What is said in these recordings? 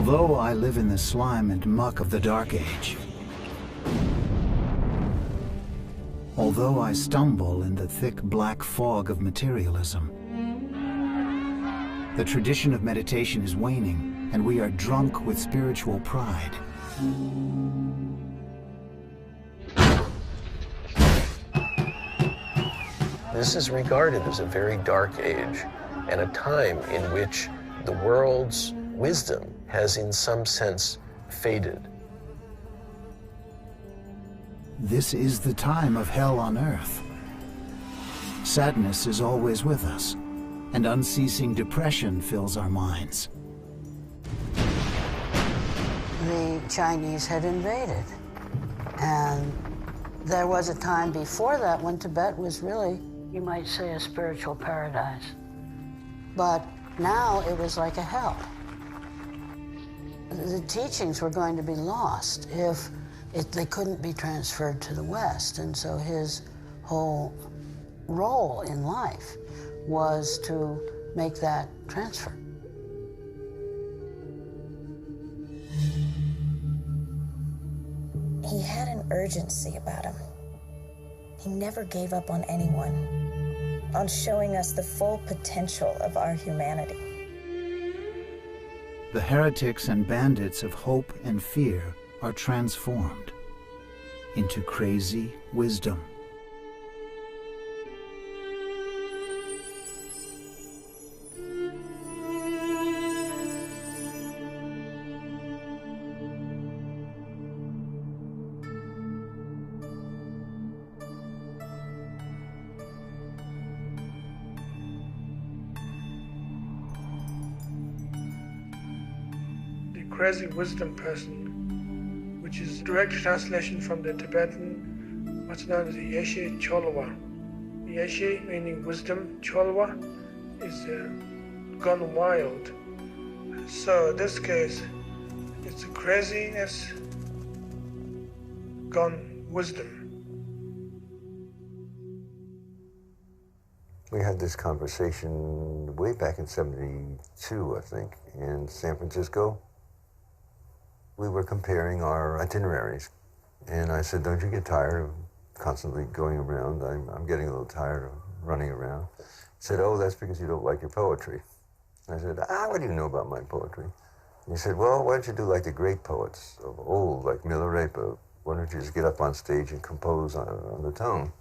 Although I live in the slime and muck of the Dark Age, although I stumble in the thick black fog of materialism, the tradition of meditation is waning, and we are drunk with spiritual pride. This is regarded as a very dark age and a time in which the world's wisdom has in some sense faded. This is the time of hell on earth. Sadness is always with us, and unceasing depression fills our minds. The Chinese had invaded, and there was a time before that when Tibet was really, you might say, a spiritual paradise. But now it was like a hell. The teachings were going to be lost if they couldn't be transferred to the West. And so his whole role in life was to make that transfer. He had an urgency about him. He never gave up on anyone, on showing us the full potential of our humanity. The heretics and bandits of hope and fear are transformed into crazy wisdom. Crazy wisdom person, which is a direct translation from the Tibetan, what's known as the Yeshe Cholwa. Yeshe meaning wisdom, Cholwa is gone wild. So in this case, it's a craziness gone wisdom. We had this conversation way back in '72, I think, in San Francisco. We were comparing our itineraries, and I said, don't you get tired of constantly going around? I'm getting a little tired of running around. He said, oh, that's because you don't like your poetry. I said, what do you know about my poetry? And he said, well, why don't you do like the great poets of old, like Milarepa? Why don't you just get up on stage and compose on the tongue?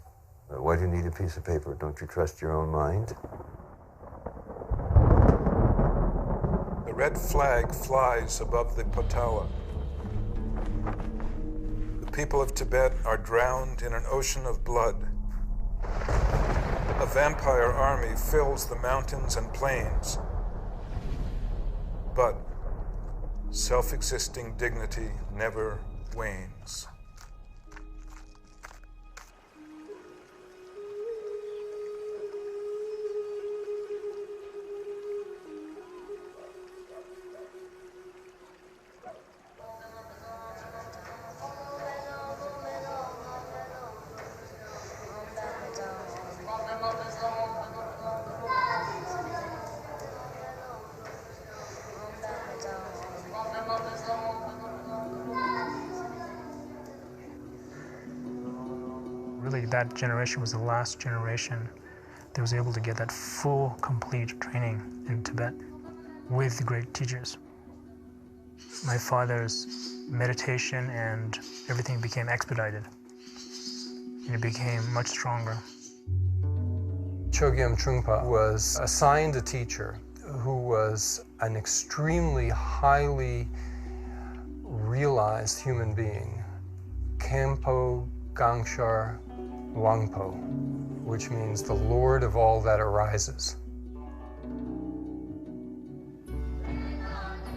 Why do you need a piece of paper? Don't you trust your own mind? The red flag flies above the Potawa. The people of Tibet are drowned in an ocean of blood. A vampire army fills the mountains and plains. But self-existing dignity never wanes. Really, that generation was the last generation that was able to get that full, complete training in Tibet with the great teachers. My father's meditation and everything became expedited, and it became much stronger. Chogyam Trungpa was assigned a teacher who was an extremely highly realized human being, Khenpo Gangshar Wangpo, which means the Lord of all that arises.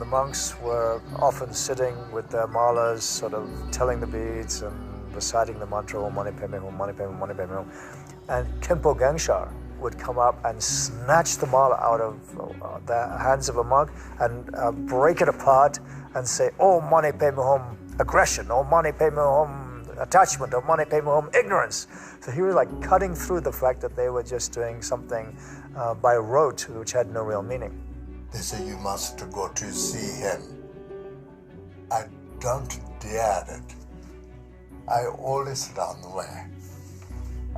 The monks were often sitting with their malas, sort of telling the beads and reciting the mantra, Om Mani Padme Hum, Mani Padme Hum, Mani Padme Hum. And Khenpo Gangshar would come up and snatch the mala out of the hands of a monk and break it apart and say, Om Mani Padme Hum, aggression, Om Mani Padme Hum, attachment, Om Mani Padme Hum, ignorance. So he was like cutting through the fact that they were just doing something by rote, which had no real meaning. They say you must go to see him. I don't dare it. I always run away.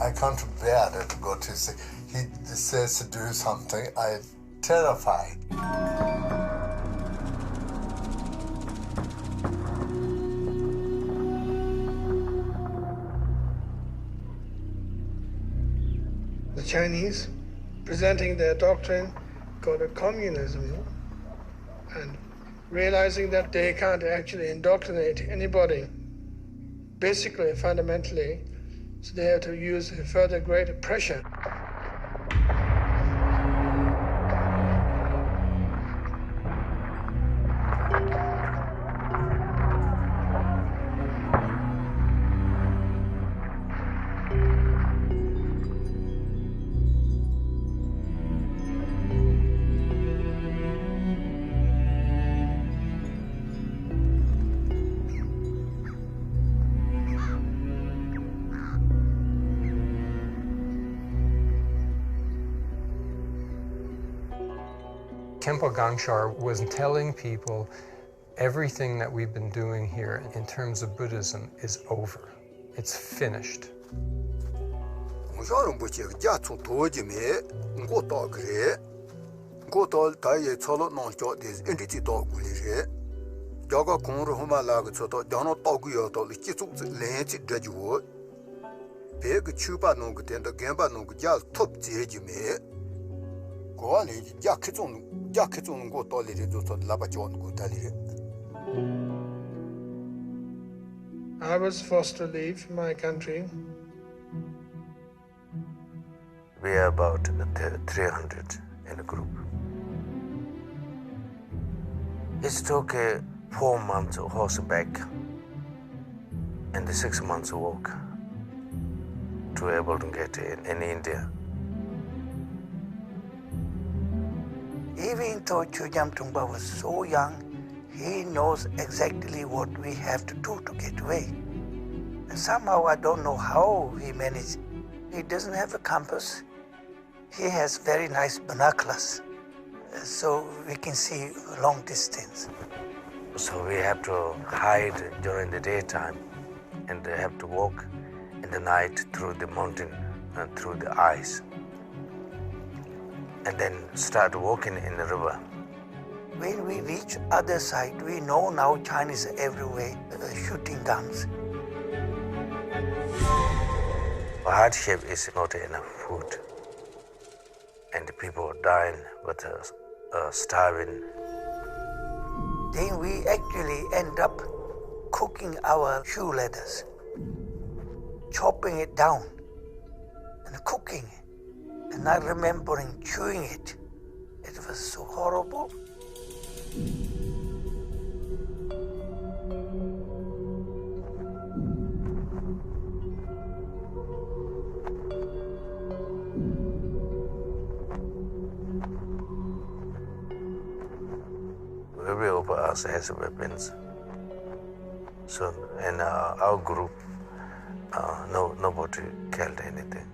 I can't bear it to go to see. He says to do something, I'm terrified. The Chinese, presenting their doctrine called communism, and realizing that they can't actually indoctrinate anybody, basically, fundamentally, so they have to use further greater pressure. Khenpo Gangshar was telling people everything that we've been doing here in terms of Buddhism is over. It's finished. I was forced to leave my country. We are about 300 in a group. It took 4 months of horseback and 6 months of walk to be able to get in India. Even though Chujam Trungpa was so young, he knows exactly what we have to do to get away. And somehow I don't know how he managed. He doesn't have a compass. He has very nice binoculars, so we can see a long distance. So we have to hide during the daytime and have to walk in the night through the mountain and through the ice. And then start walking in the river. When we reach other side, we know now Chinese are everywhere shooting guns. Hardship is not enough food, and the people are dying with starving. Then we actually end up cooking our shoe leathers, chopping it down and cooking it. And not remembering chewing it. It was so horrible. Every of us has weapons. So in our group, nobody killed anything.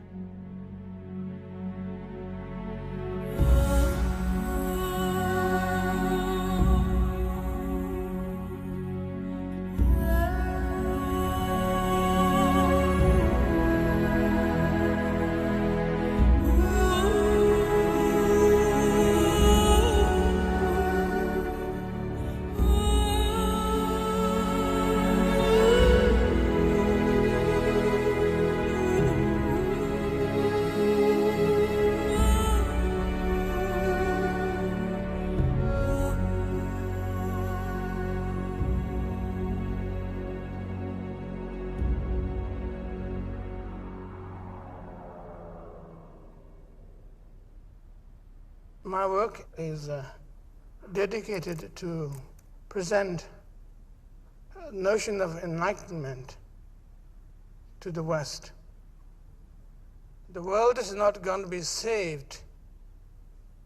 My work is dedicated to present a notion of enlightenment to the West. The world is not going to be saved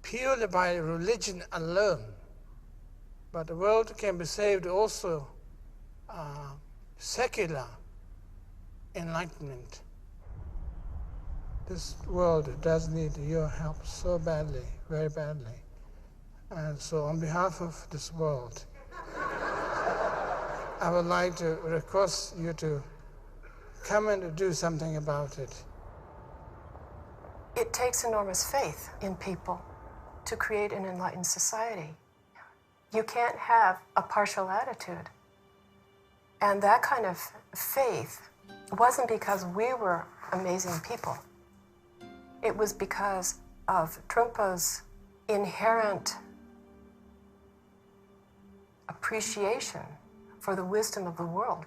purely by religion alone, but the world can be saved also secular enlightenment. This world does need your help so badly, very badly. And so on behalf of this world, I would like to request you to come and do something about it. It takes enormous faith in people to create an enlightened society. You can't have a partial attitude. And that kind of faith wasn't because we were amazing people. It was because of Trungpa's inherent appreciation for the wisdom of the world.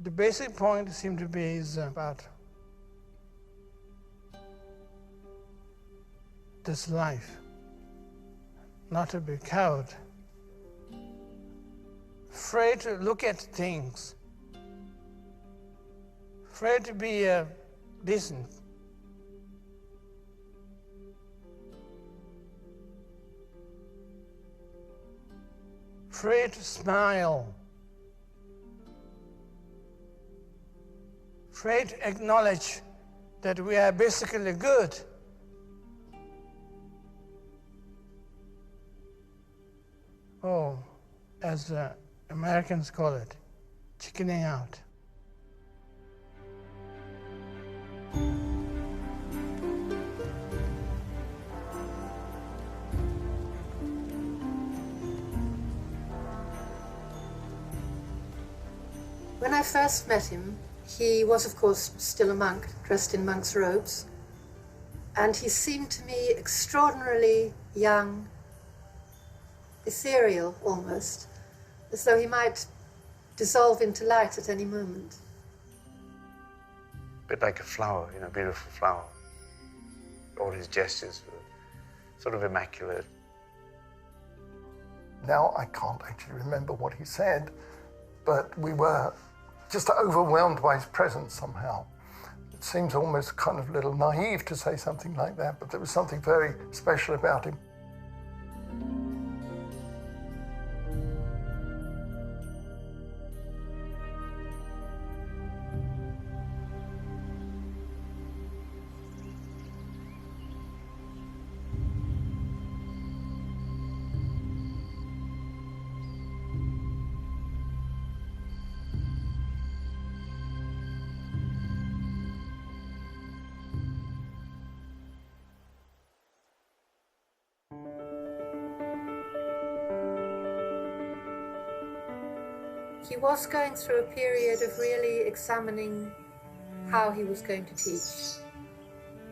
The basic point seemed to be is about this life, not to be cowed, afraid to look at things, afraid to be decent. Afraid to smile. Afraid to acknowledge that we are basically good. Oh, as Americans call it, chickening out. When I first met him, he was, of course, still a monk, dressed in monk's robes, and he seemed to me extraordinarily young, ethereal almost, as though he might dissolve into light at any moment. A bit like a flower, you know, a beautiful flower. All his gestures were sort of immaculate. Now I can't actually remember what he said, but we were just overwhelmed by his presence somehow. It seems almost kind of a little naive to say something like that, but there was something very special about him. He was going through a period of really examining how he was going to teach.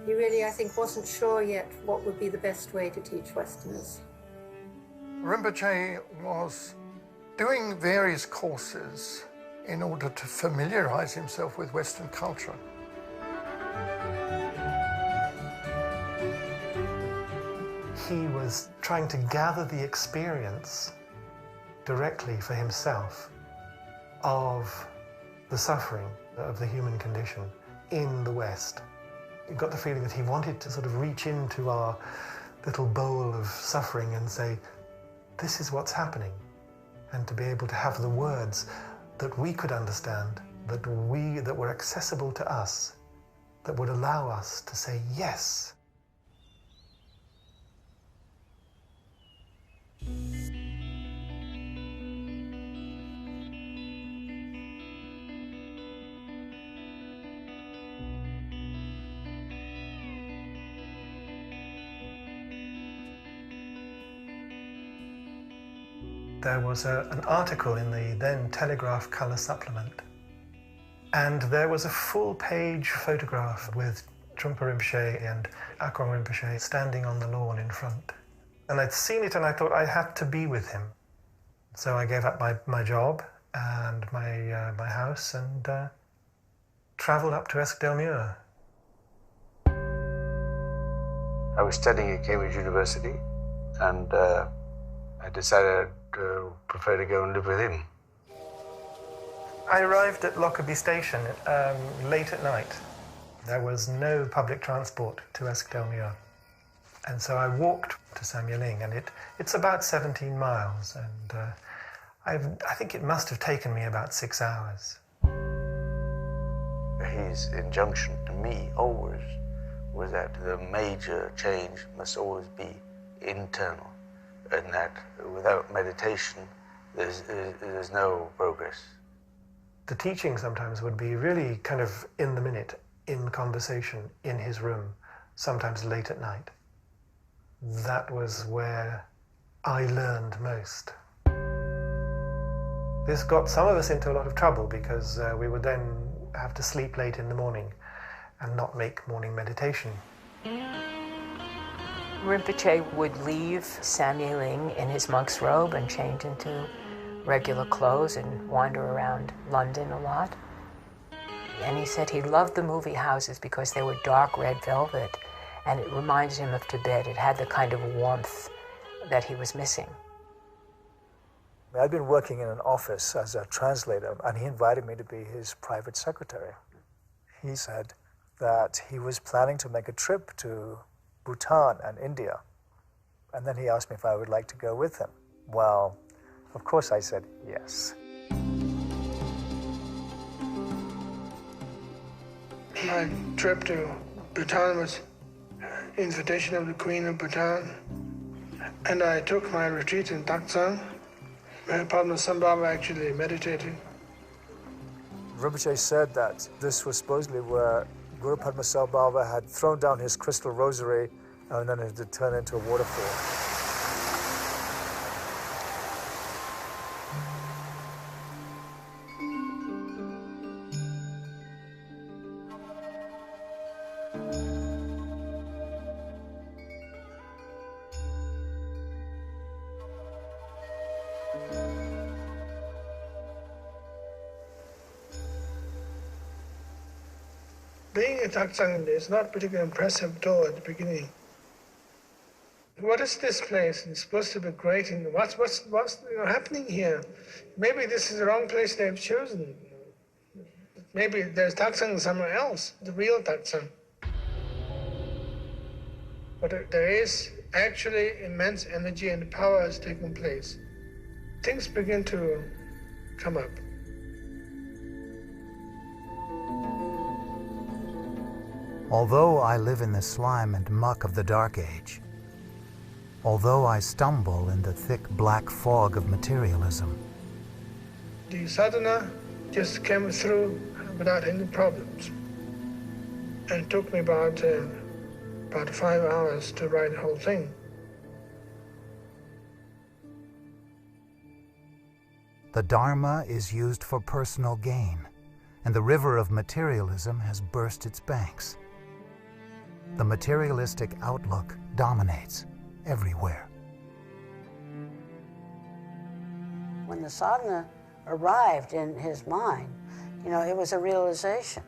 He really, I think, wasn't sure yet what would be the best way to teach Westerners. Rinpoche was doing various courses in order to familiarize himself with Western culture. He was trying to gather the experience directly for himself of the suffering of the human condition in the West. You got the feeling that he wanted to sort of reach into our little bowl of suffering and say, this is what's happening, and to be able to have the words that we could understand, that were accessible to us, that would allow us to say yes. There was an article in the then Telegraph colour supplement, and there was a full-page photograph with Trungpa Rinpoche and Akong Rinpoche standing on the lawn in front. And I'd seen it and I thought I had to be with him. So I gave up my job and my house and travelled up to Eskdalemuir. I was studying at Cambridge University, and I decided I'd prefer to go and live with him. I arrived at Lockerbie Station late at night. There was no public transport to Eskdalemuir. And so I walked to Samyaling, and it's about 17 miles, and I think it must have taken me about 6 hours. His injunction to me always was that the major change must always be internal. in that without meditation, there's no progress. The teaching sometimes would be really kind of in the minute, in conversation, in his room, sometimes late at night. That was where I learned most. This got some of us into a lot of trouble because we would then have to sleep late in the morning and not make morning meditation. Rinpoche would leave Samyeling in his monk's robe and change into regular clothes and wander around London a lot. And he said he loved the movie houses because they were dark red velvet, and it reminded him of Tibet. It had the kind of warmth that he was missing. I'd been working in an office as a translator, and he invited me to be his private secretary. He said that he was planning to make a trip to Bhutan and India, and then he asked me if I would like to go with him. Well, of course I said yes. My trip to Bhutan was invitation of the Queen of Bhutan, and I took my retreat in Taktsang, where Padmasambhava actually meditated. Rinpoche said that this was supposedly where Guru Padmasambhava had thrown down his crystal rosary and then it had turned into a waterfall. Being a Taktsang is not particularly impressive at all at the beginning. What is this place? It's supposed to be great. And what's happening here? Maybe this is the wrong place they've chosen. Maybe there's Taktsang somewhere else, the real Taktsang. But there is actually immense energy and power has taken place. Things begin to come up. Although I live in the slime and muck of the Dark Age, although I stumble in the thick black fog of materialism, the sadhana just came through without any problems. And it took me about 5 hours to write the whole thing. the Dharma is used for personal gain, and the river of materialism has burst its banks. The materialistic outlook dominates everywhere. When the sadhana arrived in his mind, it was a realization.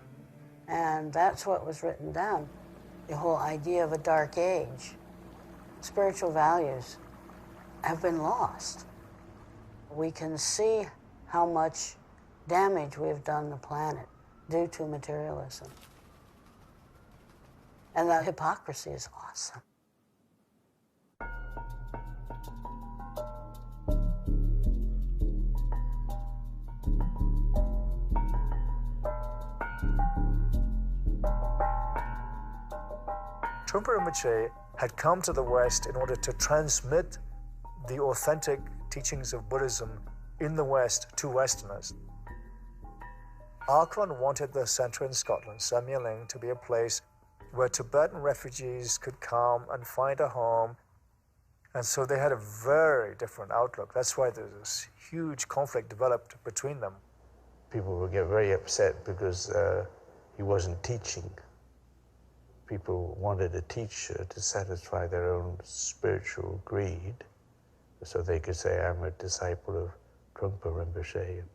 And that's what was written down. The whole idea of a dark age. Spiritual values have been lost. We can see how much damage we've done the planet due to materialism. And that hypocrisy is awesome. Trungpa Rinpoche had come to the West in order to transmit the authentic teachings of Buddhism in the West to Westerners. Akron wanted the centre in Scotland, Samyeling, to be a place where Tibetan refugees could come and find a home. And so they had a very different outlook. That's why there's this huge conflict developed between them. People would get very upset because he wasn't teaching. People wanted a teacher to satisfy their own spiritual greed, so they could say, I'm a disciple of Trungpa Rinpoche, and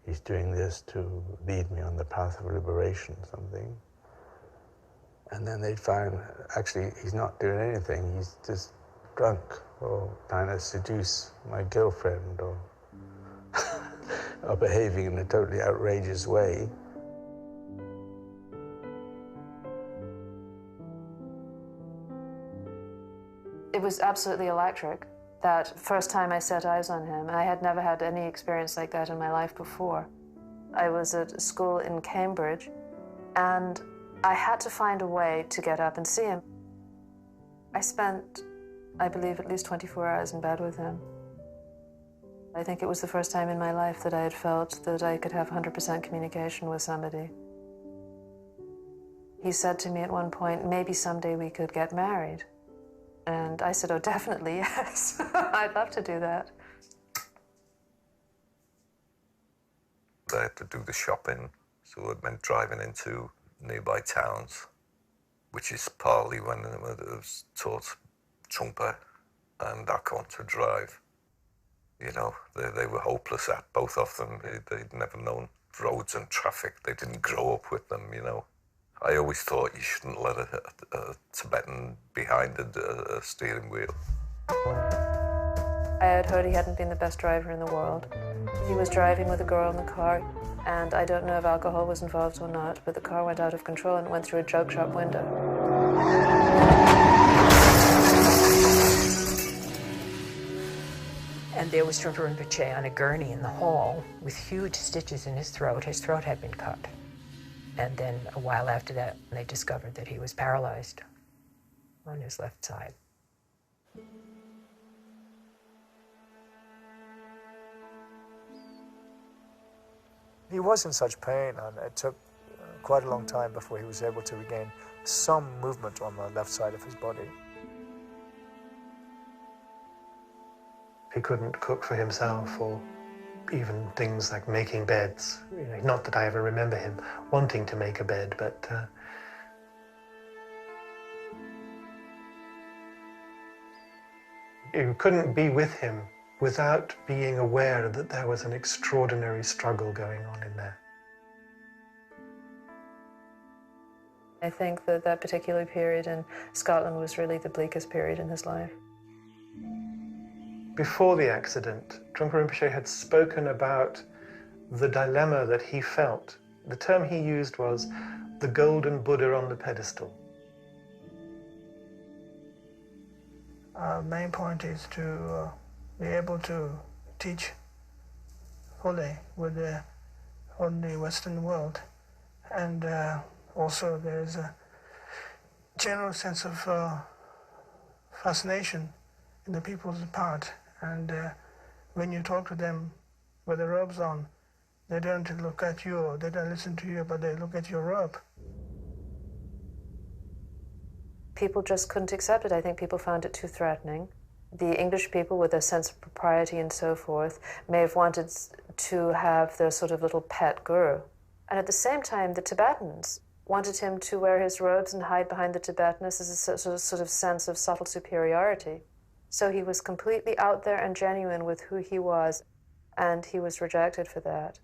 he's doing this to lead me on the path of liberation or something. And then they'd find, actually, he's not doing anything, he's just drunk, or trying to seduce my girlfriend, or, or behaving in a totally outrageous way. It was absolutely electric. That first time I set eyes on him, I had never had any experience like that in my life before. I was at school in Cambridge, and I had to find a way to get up and see him. I spent I believe at least 24 hours in bed with him. I think it was the first time in my life that I had felt that I could have 100% communication with somebody. He said to me at one point, maybe someday we could get married. And I said, oh, definitely, yes. I'd love to do that. I had to do the shopping, so it meant driving into nearby towns, which is partly when I was taught Trumper and Akon to drive. You know, they were hopeless at both of them. They'd never known roads and traffic. They didn't grow up with them, you know. I always thought you shouldn't let a Tibetan behind a steering wheel. I had heard he hadn't been the best driver in the world. He was driving with a girl in the car, and I don't know if alcohol was involved or not, but the car went out of control and went through a joke shop window. And there was Trungpa Rinpoche on a gurney in the hall with huge stitches in his throat. His throat had been cut. And then a while after that, they discovered that he was paralyzed on his left side. He was in such pain, and it took quite a long time before he was able to regain some movement on the left side of his body. He couldn't cook for himself, or even things like making beds. You know, not that I ever remember him wanting to make a bed, but you couldn't be with him without being aware that there was an extraordinary struggle going on in there. I think that that particular period in Scotland was really the bleakest period in his life. Before the accident, Trungpa Rinpoche had spoken about the dilemma that he felt. The term he used was the golden Buddha on the pedestal. Our main point is to be able to teach fully with the Western world. And also there's a general sense of fascination in the people's part. And when you talk to them with the robes on, they don't look at you, or they don't listen to you, but they look at your robe. People just couldn't accept it. I think people found it too threatening. The English people, with their sense of propriety and so forth, may have wanted to have their sort of little pet guru. And at the same time, the Tibetans wanted him to wear his robes and hide behind the Tibetaness as a sort of sense of subtle superiority. So he was completely out there and genuine with who he was, and he was rejected for that.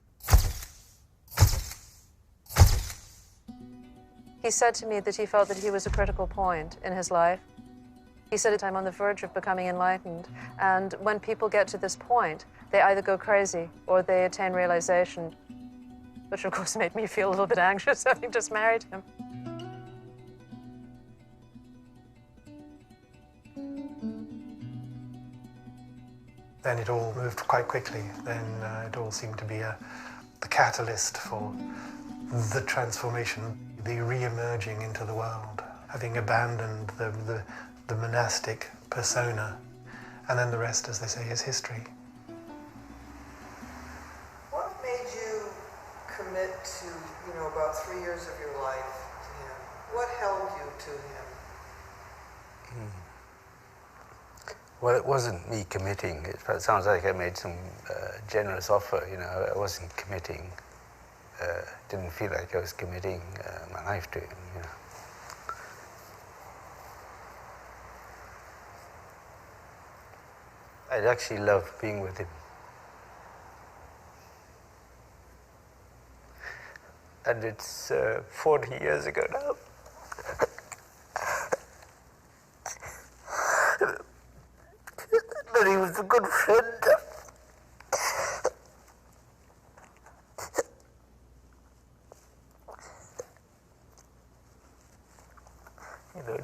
He said to me that he felt that he was a critical point in his life. He said that I'm on the verge of becoming enlightened, and when people get to this point, they either go crazy or they attain realization, which of course made me feel a little bit anxious having just married him. Then it all moved quite quickly. Then it all seemed to be the catalyst for the transformation, the re-emerging into the world, having abandoned the monastic persona. And then the rest, as they say, is history. What made you commit to, about 3 years of your life to him? What held you to him? Well, it wasn't me committing. It sounds like I made some generous offer. I wasn't committing. Didn't feel like I was committing my life to him. I'd actually love being with him. And it's 40 years ago now. But he was a good friend.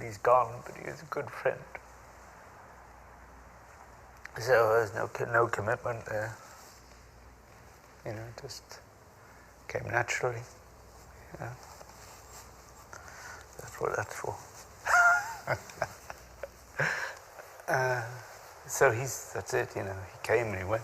He's gone, but he was a good friend. So there's no commitment there. It just came naturally. That's what that's for. So that's it, you know, he came and he went.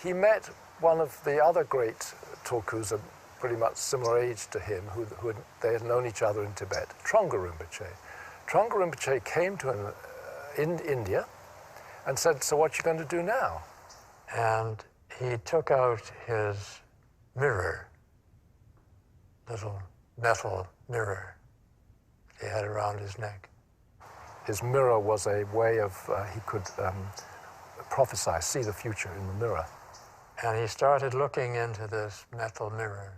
He met one of the other great Tulkus, pretty much similar age to him, they had known each other in Tibet, Trungpa Rinpoche. Trungpa Rinpoche came to him in India and said, "So what you going to do now?" And he took out his mirror, little metal mirror he had around his neck. His mirror was a way of, he could prophesy, see the future in the mirror. And he started looking into this metal mirror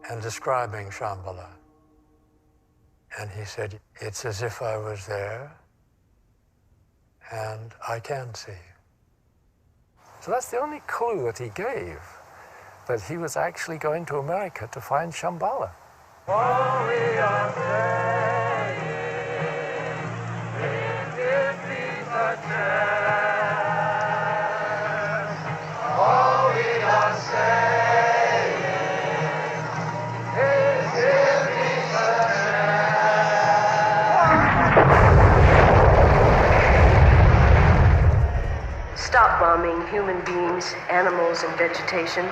and describing Shambhala. And he said, "It's as if I was there, and I can see." So that's the only clue that he gave, that he was actually going to America to find Shambhala. All we are saying is this is a chance. All we are saying is this is a chance. Stop bombing human beings, animals, and vegetation.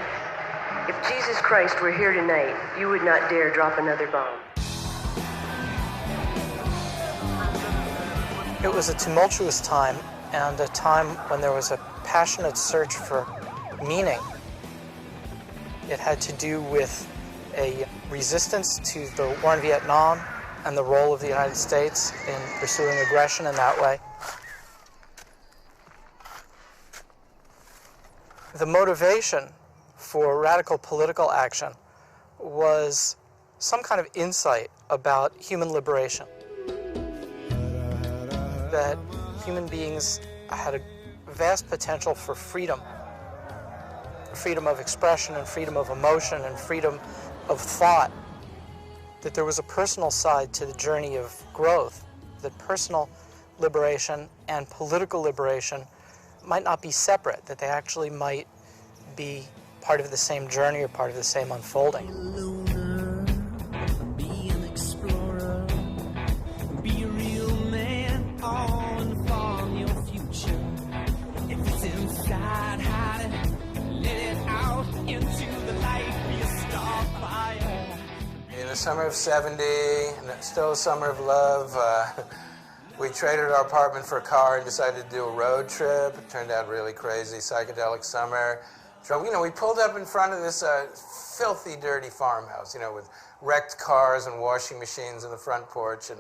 If Jesus Christ were here tonight, you would not dare drop another bomb. It was a tumultuous time, and a time when there was a passionate search for meaning. It had to do with a resistance to the war in Vietnam and the role of the United States in pursuing aggression in that way. The motivation for radical political action was some kind of insight about human liberation. That human beings had a vast potential for freedom. Freedom of expression and freedom of emotion and freedom of thought. That there was a personal side to the journey of growth. That personal liberation and political liberation might not be separate, that they actually might be part of the same journey or part of the same unfolding. Be an explorer, be a real man, on farm your future. If it's inside, hide it, let it out into the light, be a star fire. In the summer of 70, and still a summer of love, we traded our apartment for a car and decided to do a road trip. It turned out really crazy, psychedelic summer. So, you know, we pulled up in front of this filthy, dirty farmhouse, you know, with wrecked cars and washing machines in the front porch and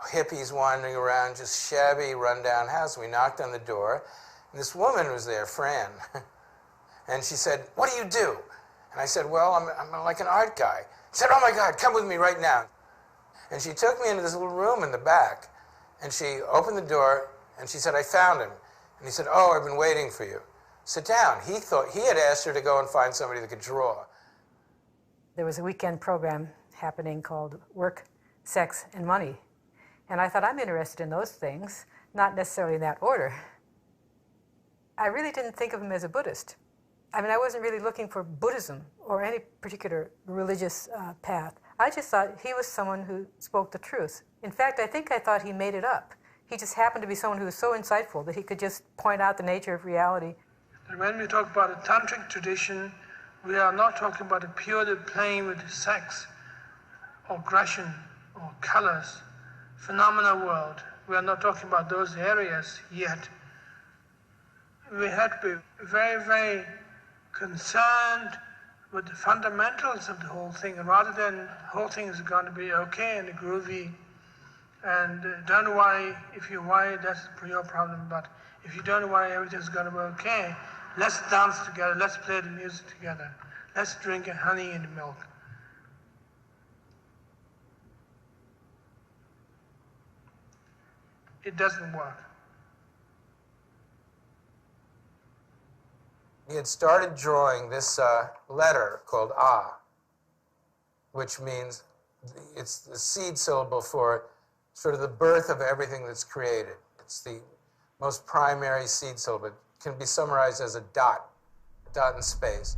hippies wandering around, just shabby, run-down house. We knocked on the door, and this woman was there, Fran. And she said, "What do you do?" And I said, "Well, I'm like an art guy." She said, "Oh, my God, come with me right now." And she took me into this little room in the back, and she opened the door, and she said, "I found him." And he said, "Oh, I've been waiting for you. Sit down." He thought he had asked her to go and find somebody that could draw. There was a weekend program happening called Work, Sex, and Money. And I thought, I'm interested in those things, not necessarily in that order. I really didn't think of him as a Buddhist. I mean, I wasn't really looking for Buddhism or any particular religious path. I just thought he was someone who spoke the truth. In fact, I think I thought he made it up. He just happened to be someone who was so insightful that he could just point out the nature of reality. And when we talk about a tantric tradition, we are not talking about a purely playing with sex or aggression or colors, phenomena world. We are not talking about those areas yet. We have to be very, very concerned with the fundamentals of the whole thing, and rather than the whole thing is going to be okay and groovy, and don't worry. If you worry, that's your problem, but if you don't worry, everything's going to be okay. Let's dance together, let's play the music together, let's drink honey and milk. It doesn't work. He had started drawing this letter called Ah, which means it's the seed syllable for sort of the birth of everything that's created. It's the most primary seed syllable. It can be summarized as a dot in space.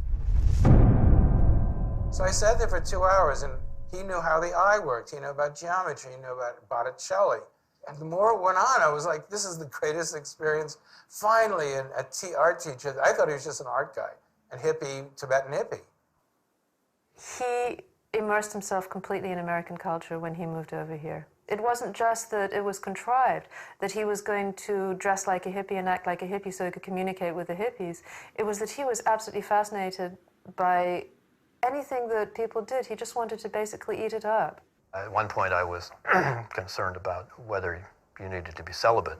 So I sat there for 2 hours, and he knew how the eye worked. He knew about geometry. He knew about Botticelli. And the more it went on, I was like, this is the greatest experience. Finally, an art teacher. I thought he was just an art guy, and hippie, Tibetan hippie. He immersed himself completely in American culture when he moved over here. It wasn't just that it was contrived, that he was going to dress like a hippie and act like a hippie so he could communicate with the hippies. It was that he was absolutely fascinated by anything that people did. He just wanted to basically eat it up. At one point I was concerned about whether you needed to be celibate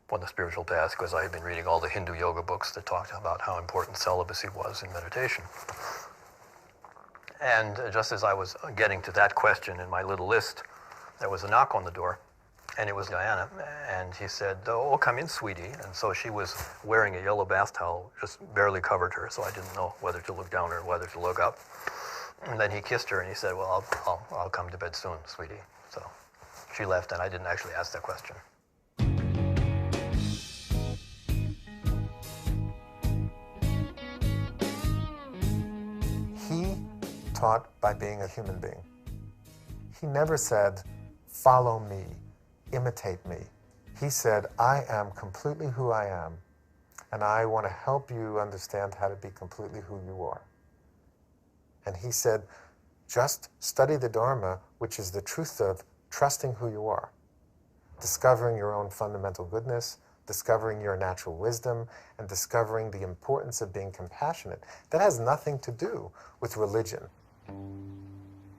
on the spiritual path, because I had been reading all the Hindu yoga books that talked about how important celibacy was in meditation. And just as I was getting to that question in my little list, there was a knock on the door, and it was Diana, and he said, "Oh, come in, sweetie." And so she was wearing a yellow bath towel, just barely covered her, so I didn't know whether to look down or whether to look up. And then he kissed her, and he said, "Well, I'll come to bed soon, sweetie." So she left, and I didn't actually ask that question. He taught by being a human being. He never said, "Follow me, imitate me." He said, "I am completely who I am, and I want to help you understand how to be completely who you are." And he said, just study the Dharma, which is the truth of trusting who you are, discovering your own fundamental goodness, discovering your natural wisdom, and discovering the importance of being compassionate. That has nothing to do with religion.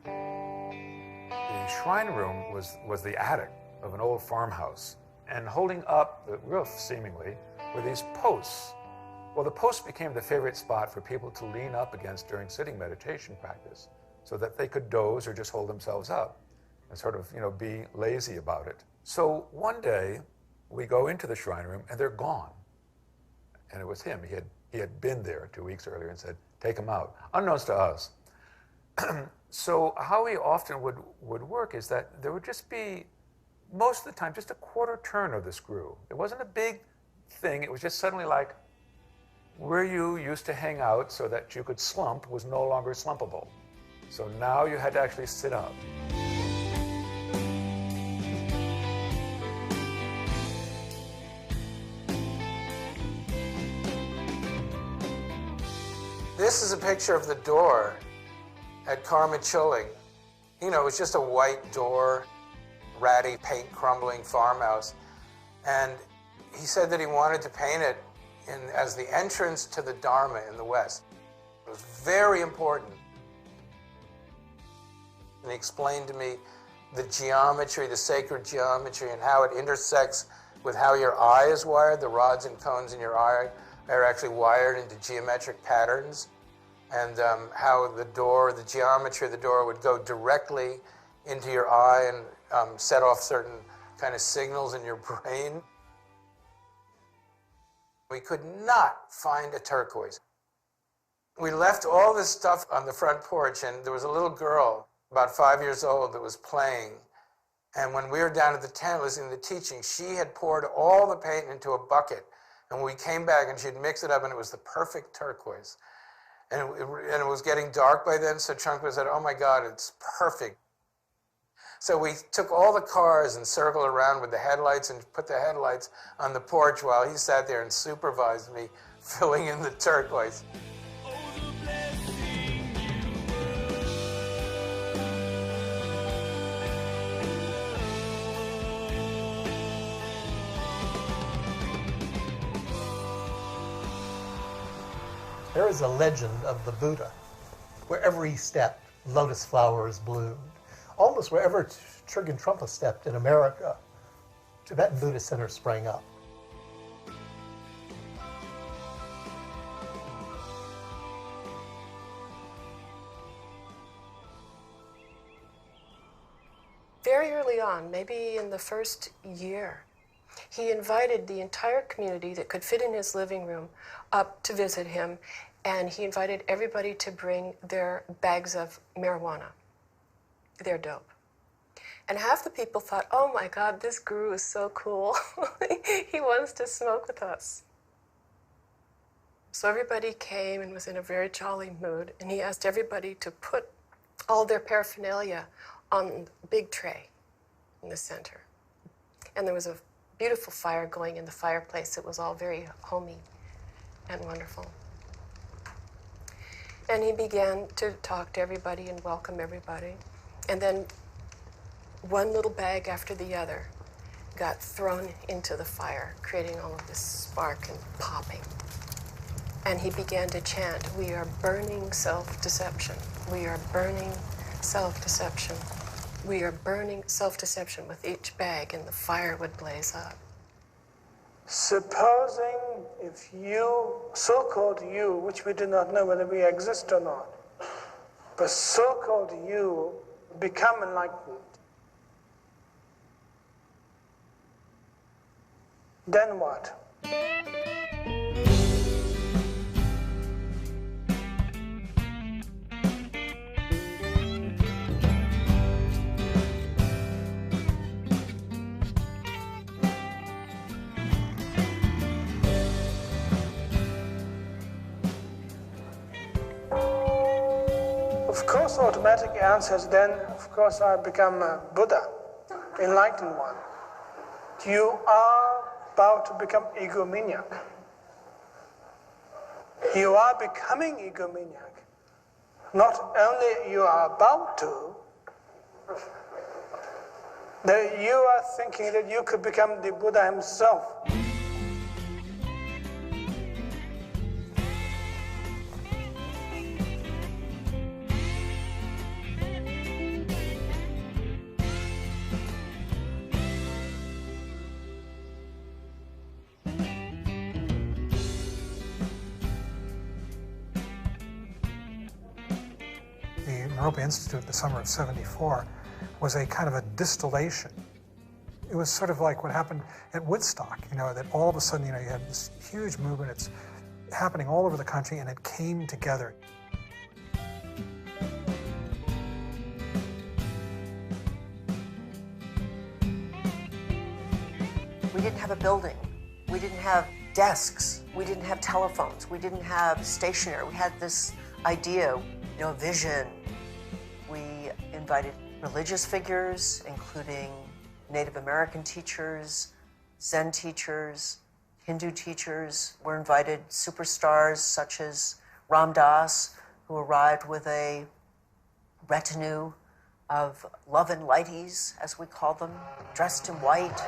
The shrine room was the attic of an old farmhouse, and holding up the roof, seemingly, were these posts. Well, the posts became the favorite spot for people to lean up against during sitting meditation practice, so that they could doze or just hold themselves up and sort of, be lazy about it. So one day, we go into the shrine room, and they're gone. And it was him. He had been there 2 weeks earlier and said, "Take them out," unknowns to us. So how he often would work is that there would just be, most of the time, just a quarter turn of the screw. It wasn't a big thing. It was just suddenly like, where you used to hang out so that you could slump was no longer slumpable. So now you had to actually sit up. This is a picture of the door at Karma Chilling. It was just a white door, ratty, paint-crumbling farmhouse. And he said that he wanted to paint it as the entrance to the Dharma in the West. It was very important. And he explained to me the geometry, the sacred geometry, and how it intersects with how your eye is wired. The rods and cones in your eye are actually wired into geometric patterns, and how the geometry of the door would go directly into your eye and set off certain kind of signals in your brain. We could not find a turquoise. We left all this stuff on the front porch, and there was a little girl, about 5 years old, that was playing. And when we were down at the tent listening to the teaching, she had poured all the paint into a bucket. And we came back, and she'd mixed it up, and it was the perfect turquoise. And it was getting dark by then, so Trungpa said, "Oh my God, it's perfect." So we took all the cars and circled around with the headlights and put the headlights on the porch while he sat there and supervised me filling in the turquoise. There is a legend of the Buddha. Wherever he stepped, lotus flowers bloomed. Almost wherever Trungpa Trungpa stepped in America, Tibetan Buddhist centers sprang up. Very early on, maybe in the first year, He invited the entire community that could fit in his living room up to visit him, and he invited everybody to bring their bags of marijuana, their dope. And half the people thought, oh my God, this guru is so cool. He wants to smoke with us. So everybody came and was in a very jolly mood, and he asked everybody to put all their paraphernalia on a big tray in the center. And there was a beautiful fire going in the fireplace. It was all very homey and wonderful. And he began to talk to everybody and welcome everybody. And then one little bag after the other got thrown into the fire, creating all of this spark and popping. And he began to chant, we are burning self-deception. We are burning self-deception. We are burning self-deception with each bag, and the fire would blaze up. Supposing if you, so-called you, which we do not know whether we exist or not, but so-called you become enlightened, then what? Of course, automatic answer is then, of course, I become a Buddha, enlightened one. You are about to become egomaniac. You are becoming egomaniac. Not only you are about to, that you are thinking that you could become the Buddha himself. Naropa Institute in the summer of '74 was a kind of a distillation. It was sort of like what happened at Woodstock, that all of a sudden, you had this huge movement. It's happening all over the country, and it came together. We didn't have a building. We didn't have desks. We didn't have telephones. We didn't have stationery. We had this idea, vision. We invited religious figures, including Native American teachers, Zen teachers, Hindu teachers. Were invited superstars such as Ram Dass, who arrived with a retinue of love and lighties, as we call them, dressed in white.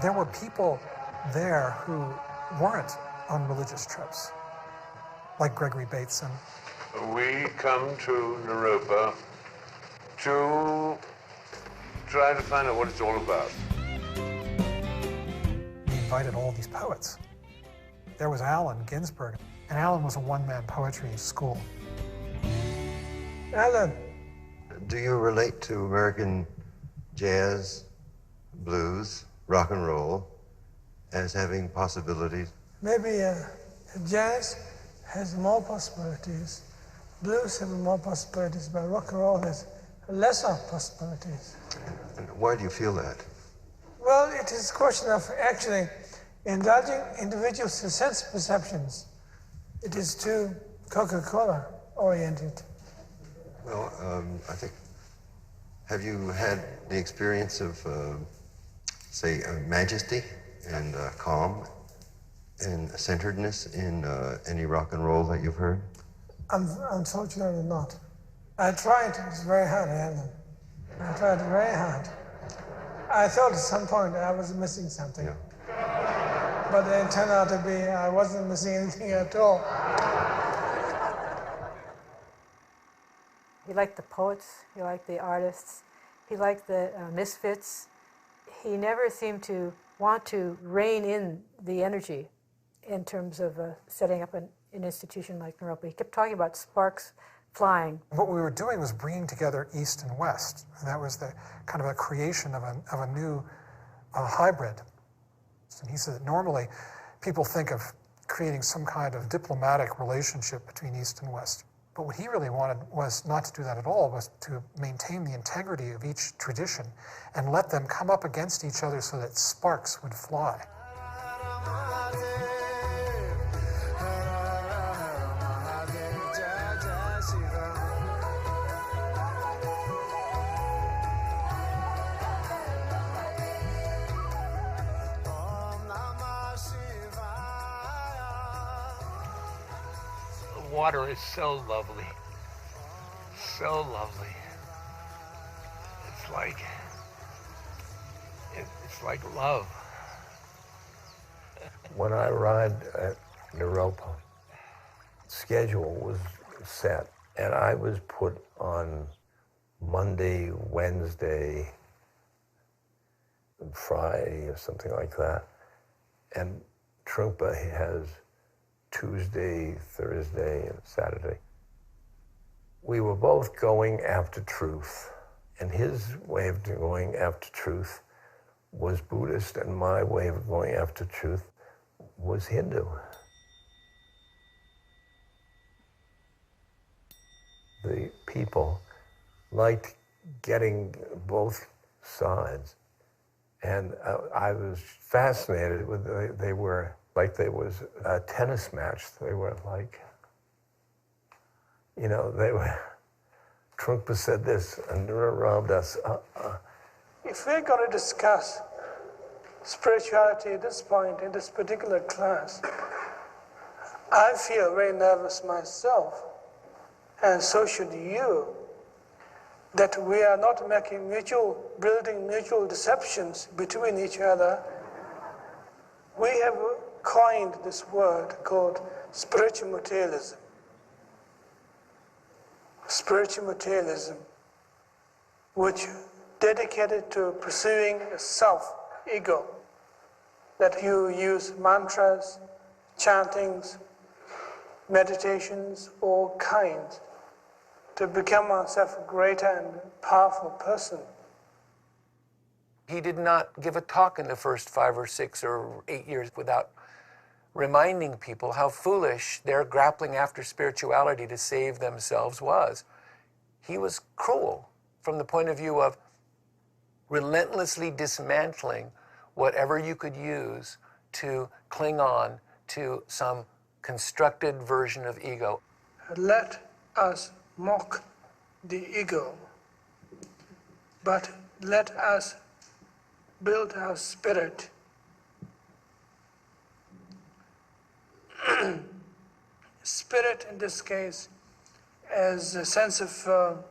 There were people there who weren't on religious trips, like Gregory Bateson. We come to Naropa to try to find out what it's all about. He invited all these poets. There was Allen Ginsberg, and Allen was a one-man poetry school. Alan. Do you relate to American jazz, blues, rock and roll as having possibilities? Maybe jazz has more possibilities, blues have more possibilities, but rock and roll has lesser possibilities. And why do you feel that? Well, it is a question of actually indulging individuals' sense perceptions. It is too Coca-Cola oriented. Well, I think, have you had the experience of, say, majesty and calm and centeredness in any rock and roll that you've heard? Unfortunately not. I tried, it was very hard, Alan. I tried very hard. I thought at some point I was missing something. Yeah. but it turned out to be I wasn't missing anything at all. He liked the poets, he liked the artists, he liked the misfits. He never seemed to want to rein in the energy in terms of setting up an institution like Naropa. He kept talking about sparks flying. What we were doing was bringing together East and West, and that was the kind of a creation of a new hybrid. And he said that normally people think of creating some kind of diplomatic relationship between East and West. But what he really wanted was not to do that at all, was to maintain the integrity of each tradition and let them come up against each other so that sparks would fly. Water is so lovely, so lovely. It's like love. When I arrived at Naropa, schedule was set, and I was put on Monday, Wednesday, and Friday or something like that. And Trungpa has Tuesday, Thursday, and Saturday. We were both going after truth, and his way of going after truth was Buddhist, and my way of going after truth was Hindu. The people liked getting both sides, and I was fascinated with they were like there was a tennis match. They were like, they were, Trungpa said this, and Ram Das, If we're going to discuss spirituality at this point in this particular class, I feel very nervous myself, and so should you, that we are not building mutual deceptions between each other. We have coined this word called spiritual materialism. Spiritual materialism, which dedicated to pursuing a self-ego, that you use mantras, chantings, meditations, all kinds, to become oneself a greater and powerful person. He did not give a talk in the first 5 or 6 or 8 years without reminding people how foolish their grappling after spirituality to save themselves was. He was cruel from the point of view of relentlessly dismantling whatever you could use to cling on to some constructed version of ego. Let us mock the ego, but let us build our spirit. Spirit in this case as a sense of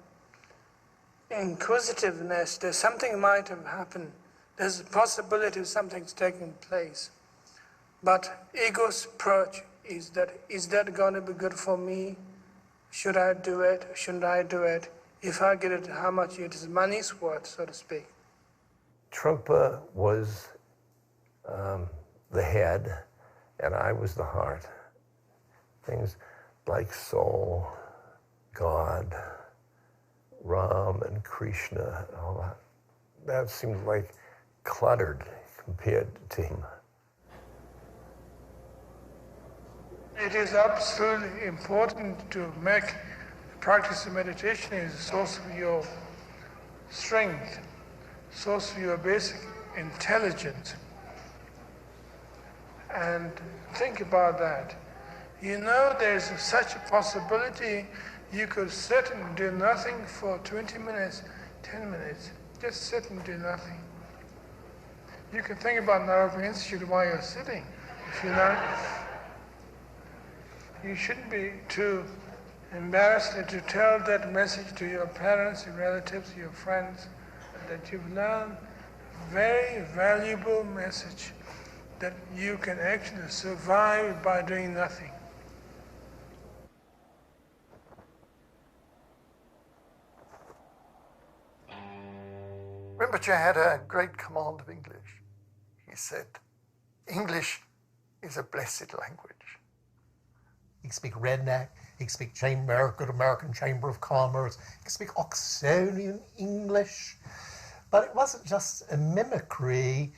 inquisitiveness. There's something might have happened. There's a possibility of something's taking place. But ego's approach is that going to be good for me? Should I do it? Shouldn't I do it? If I get it, how much it is money's worth, so to speak. Trungpa was the head, and I was the heart. Things like soul, God, Ram and Krishna, and all that seemed like cluttered compared to him. It is absolutely important to make the practice of meditation is a source of your strength, source of your basic intelligence. And think about that. There's such a possibility you could sit and do nothing for 20 minutes, 10 minutes. Just sit and do nothing. You can think about Naropa Institute while you're sitting. If you're not, you shouldn't be too embarrassed to tell that message to your parents, your relatives, your friends, that you've learned a very valuable message that you can actually survive by doing nothing. Rinpoche had a great command of English. He said, English is a blessed language. He could speak redneck, he could speak American Chamber of Commerce, he could speak Oxonian English. But it wasn't just a mimicry.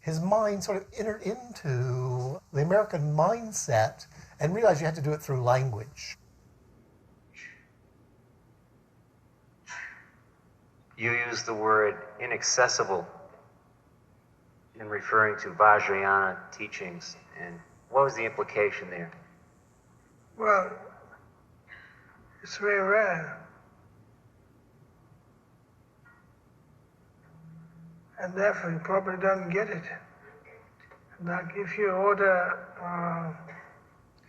His mind sort of entered into the American mindset and realized you had to do it through language. You use the word inaccessible in referring to Vajrayana teachings, and what was the implication there? Well, it's very rare. And therefore you probably don't get it. Like if you order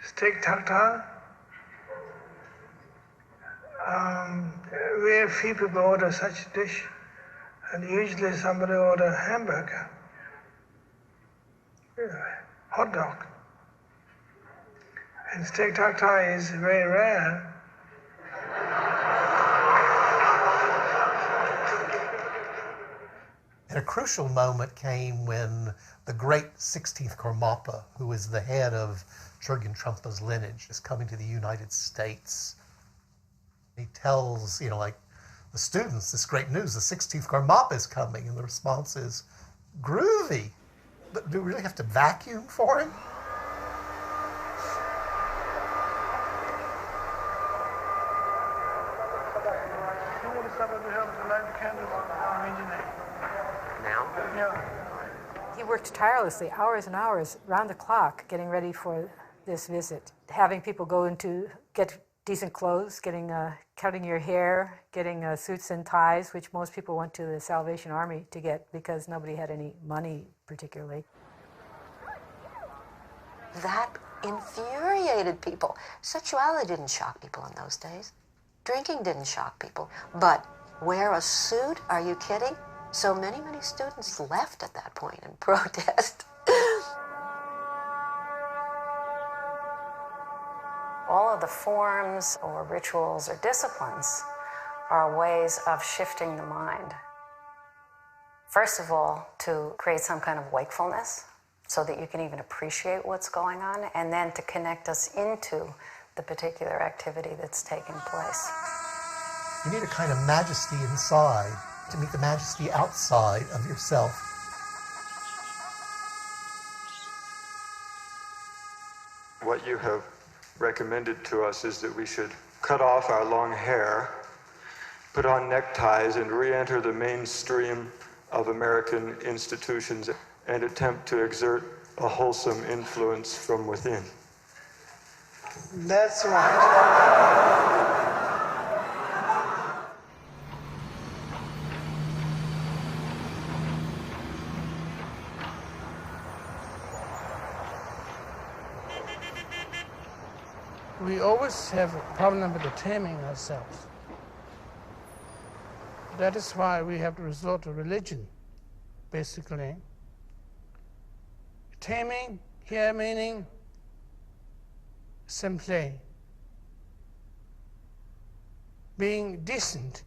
steak tartare, very few people order such a dish, and usually somebody order hamburger, hot dog. And steak tartare is very rare. And a crucial moment came when the great 16th Karmapa, who is the head of Chögyam Trungpa's lineage, is coming to the United States. He tells, like the students, this great news, the 16th Karmapa is coming, and the response is, groovy. But do we really have to vacuum for him? He worked tirelessly, hours and hours, round the clock, getting ready for this visit. Having people go into, get decent clothes, cutting your hair, getting suits and ties, which most people went to the Salvation Army to get because nobody had any money particularly. That infuriated people. Sexuality didn't shock people in those days. Drinking didn't shock people. But wear a suit? Are you kidding? So many students left at that point in protest. All of the forms or rituals or disciplines are ways of shifting the mind. First of all, to create some kind of wakefulness so that you can even appreciate what's going on, and then to connect us into the particular activity that's taking place. You need a kind of majesty inside to meet the majesty outside of yourself. What you have recommended to us is that we should cut off our long hair, put on neckties, and re-enter the mainstream of American institutions and attempt to exert a wholesome influence from within. That's right. We always have a problem with taming ourselves. That is why we have to resort to religion, basically. Taming here meaning simply being decent.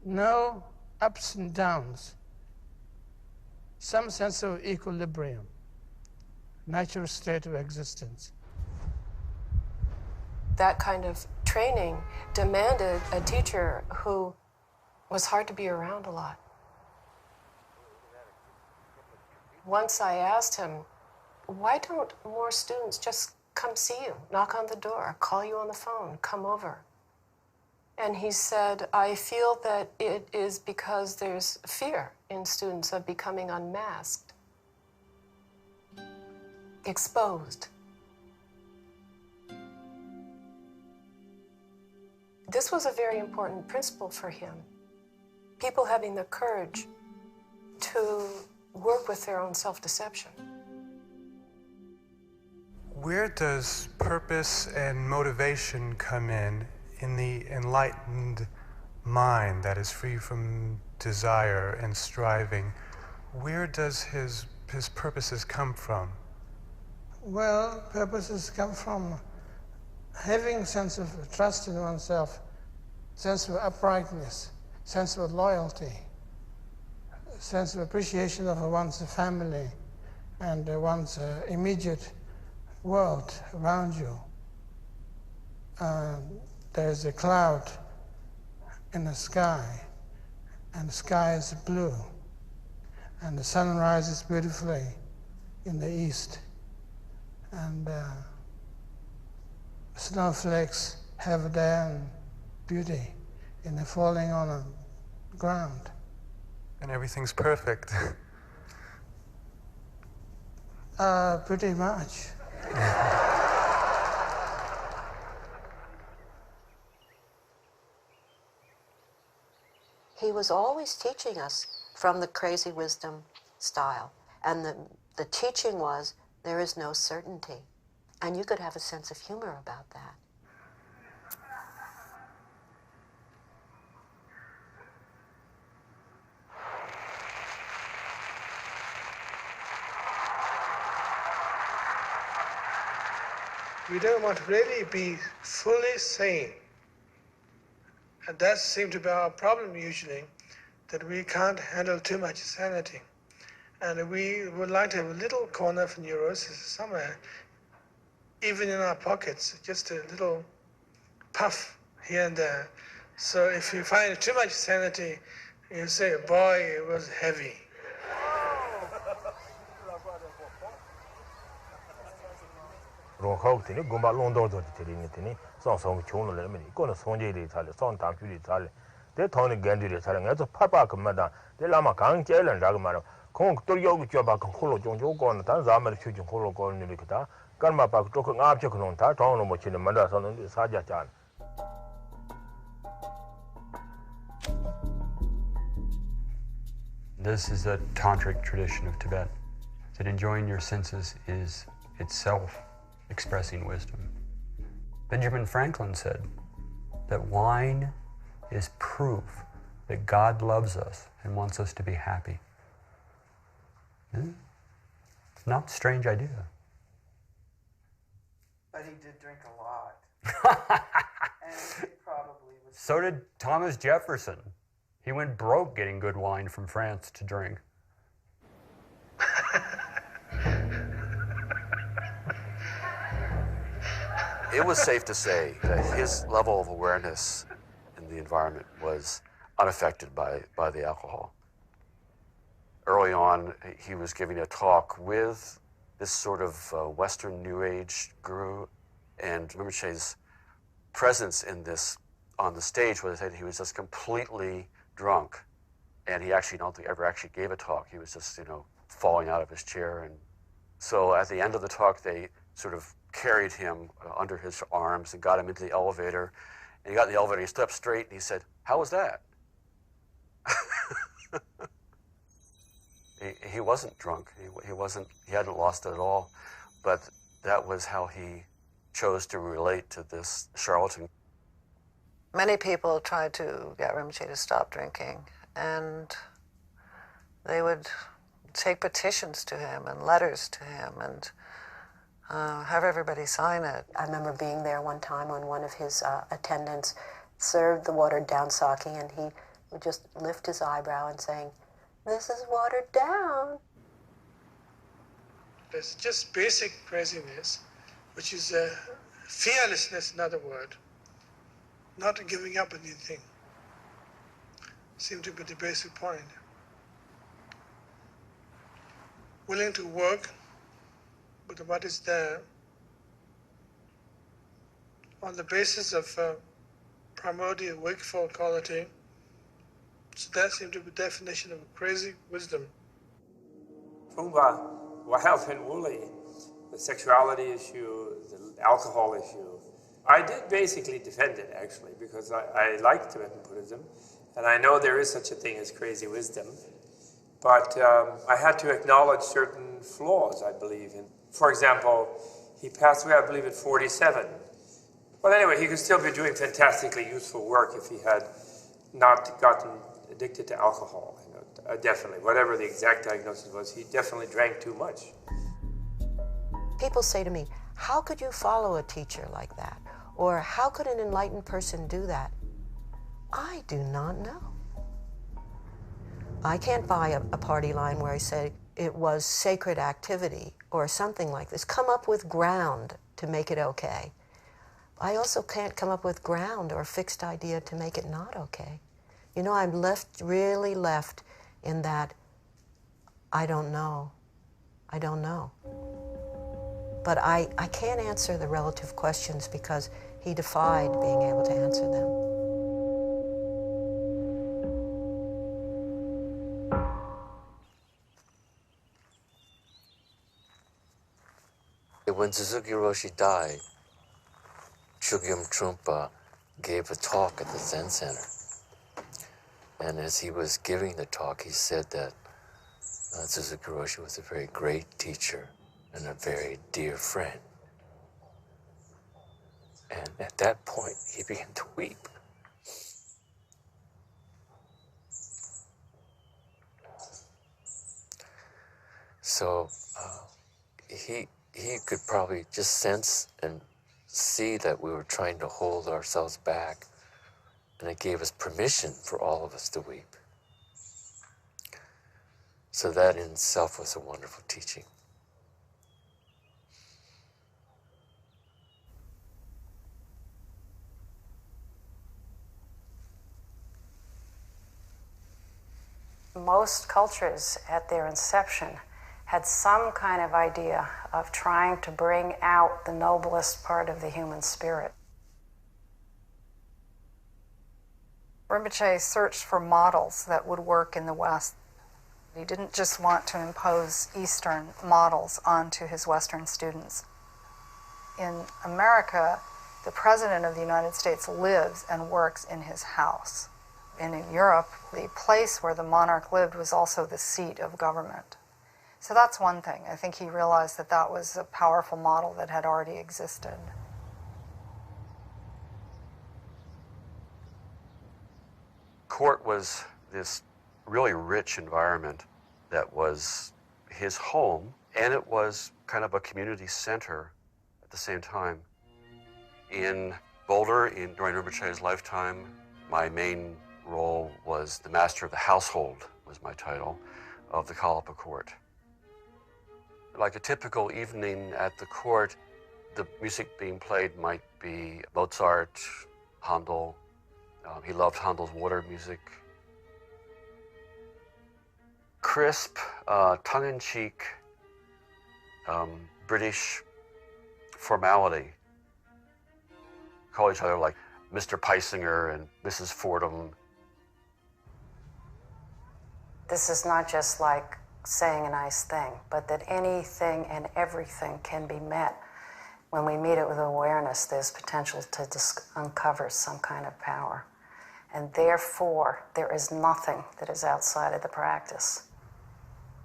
No ups and downs. Some sense of equilibrium. Natural state of existence. That kind of training demanded a teacher who was hard to be around a lot. Once I asked him, why don't more students just come see you, knock on the door, call you on the phone, come over? And he said, I feel that it is because there's fear in students of becoming unmasked, exposed. This was a very important principle for him. People having the courage to work with their own self-deception. Where does purpose and motivation come in the enlightened mind that is free from desire and striving? where does his purposes come from? Well, purposes come from having a sense of trust in oneself, sense of uprightness, sense of loyalty, sense of appreciation of one's family and one's immediate world around you. There's a cloud in the sky, and the sky is blue, and the sun rises beautifully in the east, and snowflakes have their beauty in the falling on the ground. And everything's perfect. Pretty much. He was always teaching us from the crazy wisdom style. And the teaching was, there is no certainty. And you could have a sense of humor about that. We don't want to really be fully sane. And that seems to be our problem usually, that we can't handle too much sanity. And we would like to have a little corner of neurosis somewhere, even in our pockets, just a little puff here and there. So if you find too much sanity, you say, boy, it was heavy. 롱하우트니 고마 롱도도 되리니니 성성 총을 내면 이거는 손제리 살에 손담줄이 살에 대 돈이 겐들이 살에 해서 파파 금마다 대라마 강제는 라고 말아 공 또여기 줘봐 홀로 좀 요거는 단 자마를 추진 홀로 거는 이렇게다 깔마바 조금 앞쪽 그런 다 돈을 못 치는 만다서는 사자잖아. This is a tantric tradition of Tibet, that enjoying your senses is itself expressing wisdom. Benjamin Franklin said that wine is proof that God loves us and wants us to be happy. Not a strange idea. But he did drink a lot. And he probably was... So did Thomas Jefferson. He went broke getting good wine from France to drink. It was safe to say that his level of awareness in the environment was unaffected by the alcohol. Early on, he was giving a talk with this sort of Western New Age guru, and Rinpoche's presence in this on the stage was that he was just completely drunk, and he actually don't think ever actually gave a talk. He was just falling out of his chair, and so at the end of the talk, they sort of carried him under his arms and got him into the elevator. And he got in the elevator, he stood up straight, and he said, "How was that?" He wasn't drunk. He hadn't lost it at all. But that was how he chose to relate to this charlatan. Many people tried to get Rinpoche to stop drinking, and they would take petitions to him and letters to him and have everybody sign it. I remember being there one time when one of his attendants served the watered down sake, and he would just lift his eyebrow and saying, "This is watered down." There's just basic craziness, which is fearlessness, another word. Not giving up anything. Seems to be the basic point. Willing to work with what is there on the basis of primordial wakeful quality. So that seems to be the definition of crazy wisdom. Pumba, wild and woolly, the sexuality issue, the alcohol issue. I did basically defend it, actually, because I like Tibetan Buddhism, and I know there is such a thing as crazy wisdom. But I had to acknowledge certain flaws, I believe. For example, he passed away, I believe, at 47. Well, anyway, he could still be doing fantastically useful work if he had not gotten addicted to alcohol. Definitely. Whatever the exact diagnosis was, he definitely drank too much. People say to me, how could you follow a teacher like that? Or how could an enlightened person do that? I do not know. I can't buy a party line where I say it was sacred activity or something like this. Come up with ground to make it okay. I also can't come up with ground or a fixed idea to make it not okay. You know, I'm really left in that I don't know. I don't know. But I can't answer the relative questions because he defied being able to answer them. When Suzuki Roshi died, Chogyam Trungpa gave a talk at the Zen Center. And as he was giving the talk, he said that Suzuki Roshi was a very great teacher and a very dear friend. And at that point, he began to weep. So he could probably just sense and see that we were trying to hold ourselves back, and it gave us permission for all of us to weep. So that in itself was a wonderful teaching. Most cultures at their inception had some kind of idea of trying to bring out the noblest part of the human spirit. Rinpoche searched for models that would work in the West. He didn't just want to impose Eastern models onto his Western students. In America, the President of the United States lives and works in his house. And in Europe, the place where the monarch lived was also the seat of government. So that's one thing. I think he realized that that was a powerful model that had already existed. Court was this really rich environment that was his home, and it was kind of a community center at the same time. In Boulder, during Rinpoche's lifetime, my main role was the master of the household, was my title, of the Kalapa court. Like a typical evening at the court, the music being played might be Mozart, Handel. He loved Handel's water music. Crisp, tongue-in-cheek, British formality. Call each other like Mr. Peisinger and Mrs. Fordham. This is not just like saying a nice thing, but that anything and everything can be met. When we meet it with awareness, there's potential to uncover some kind of power. And therefore, there is nothing that is outside of the practice.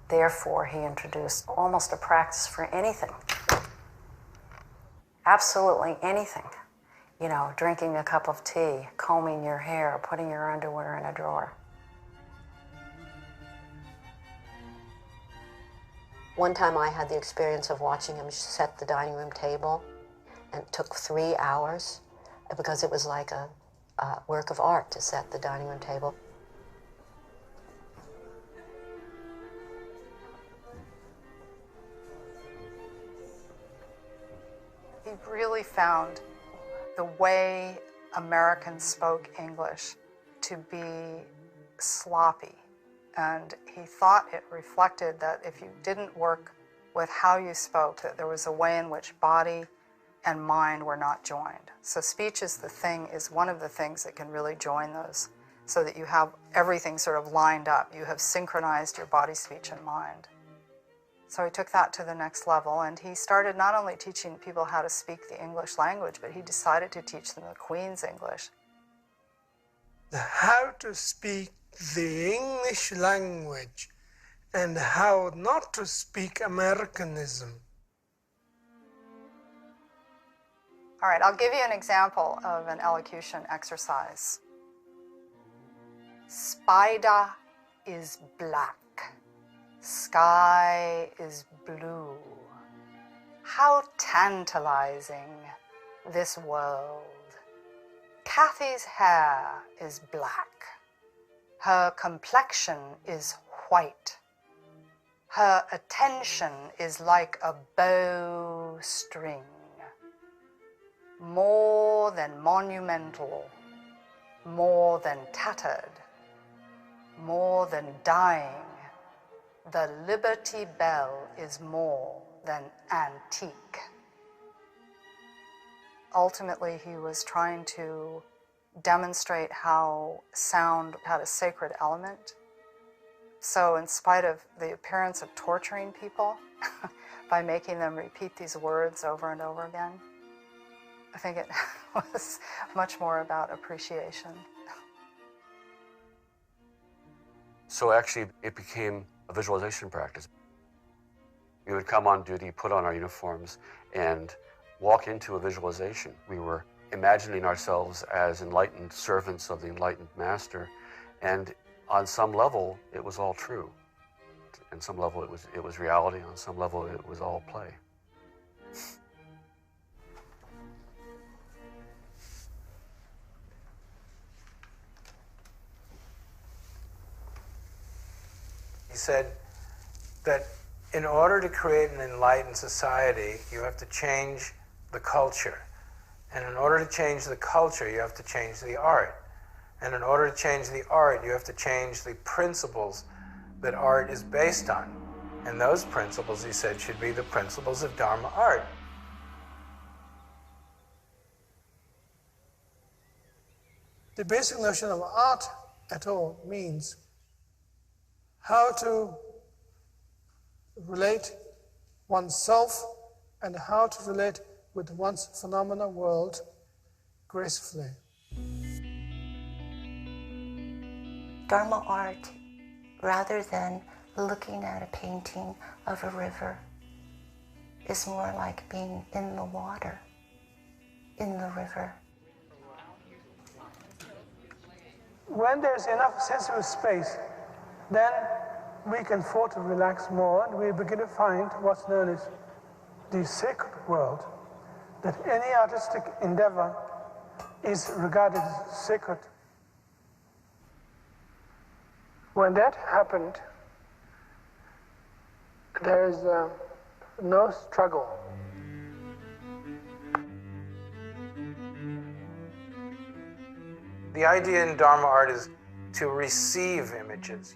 Therefore, he introduced almost a practice for anything. Absolutely anything. You know, drinking a cup of tea, combing your hair, putting your underwear in a drawer. One time I had the experience of watching him set the dining room table, and it took 3 hours because it was like a work of art to set the dining room table. He really found the way Americans spoke English to be sloppy. And he thought it reflected that if you didn't work with how you spoke, that there was a way in which body and mind were not joined. So speech is one of the things that can really join those, so that you have everything sort of lined up. You have synchronized your body, speech, and mind. So he took that to the next level, and he started not only teaching people how to speak the English language, but he decided to teach them the Queen's English. How to speak the English language and how not to speak Americanism. All right, I'll give you an example of an elocution exercise. Spider is black. Sky is blue. How tantalizing this world. Kathy's hair is black. Her complexion is white. Her attention is like a bowstring. More than monumental, more than tattered, more than dying, the Liberty Bell is more than antique. Ultimately, he was trying to demonstrate how sound had a sacred element. So in spite of the appearance of torturing people by making them repeat these words over and over again, I think it was much more about appreciation. So actually, it became a visualization practice. We would come on duty, put on our uniforms, and walk into a visualization. We were imagining ourselves as enlightened servants of the enlightened master, and on some level, it was all true. On some level, it was reality. On some level, it was all play. He said that in order to create an enlightened society, you have to change the culture. And in order to change the culture, you have to change the art. And in order to change the art, you have to change the principles that art is based on. And those principles, he said, should be the principles of Dharma art. The basic notion of art at all means how to relate oneself and how to relate with one's phenomena world gracefully. Dharma art, rather than looking at a painting of a river, is more like being in the water, in the river. When there's enough sensory space, then we can afford to relax more, and we begin to find what's known as the sacred world, that any artistic endeavor is regarded as sacred. When that happened, there is no struggle. The idea in Dharma art is to receive images.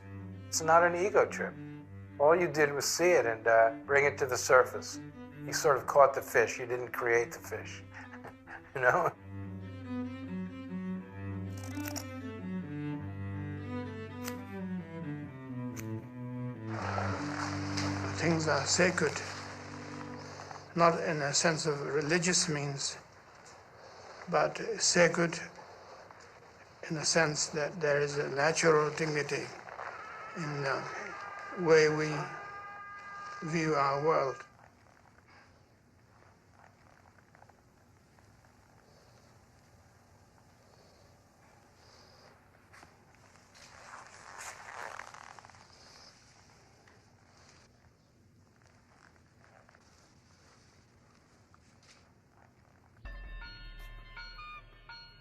It's not an ego trip. All you did was see it and bring it to the surface. You sort of caught the fish. You didn't create the fish. You know? Things are sacred, not in a sense of religious means, but sacred in the sense that there is a natural dignity in the way we view our world.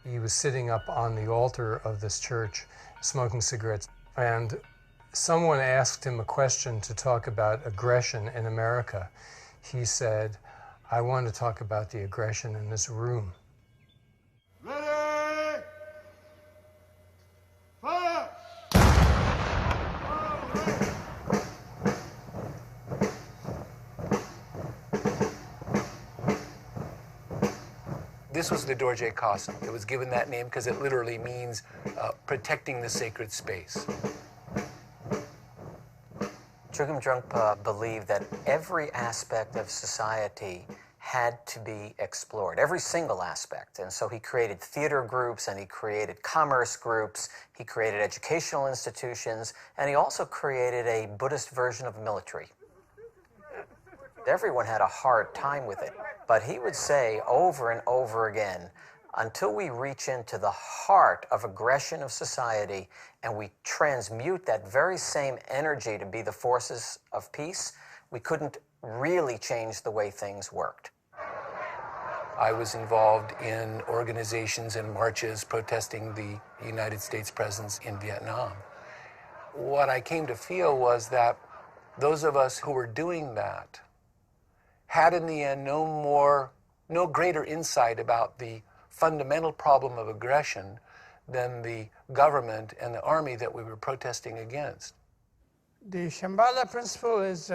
He was sitting up on the altar of this church smoking cigarettes, and someone asked him a question to talk about aggression in America. He said, "I want to talk about the aggression in this room." Ready? Fire! This was the Dorje Casa. It was given that name because it literally means protecting the sacred space. Chogyam Trungpa believed that every aspect of society had to be explored, every single aspect. And so he created theater groups, and he created commerce groups, he created educational institutions, and he also created a Buddhist version of military. Everyone had a hard time with it, but he would say over and over again Until we reach into the heart of aggression of society and we transmute that very same energy to be the forces of peace, we couldn't really change the way things worked. I was involved in organizations and marches protesting the United States presence in Vietnam. What I came to feel was that those of us who were doing that had in the end no greater insight about the fundamental problem of aggression than the government and the army that we were protesting against. The Shambhala principle is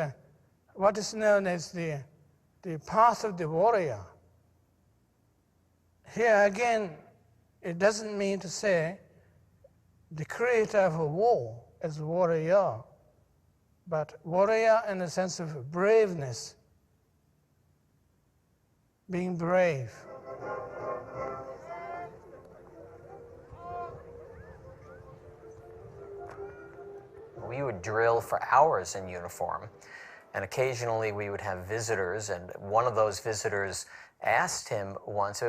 what is known as the path of the warrior. Here again, it doesn't mean to say the creator of a war as a warrior, but warrior in the sense of braveness, being brave. We would drill for hours in uniform, and occasionally we would have visitors, and one of those visitors asked him once,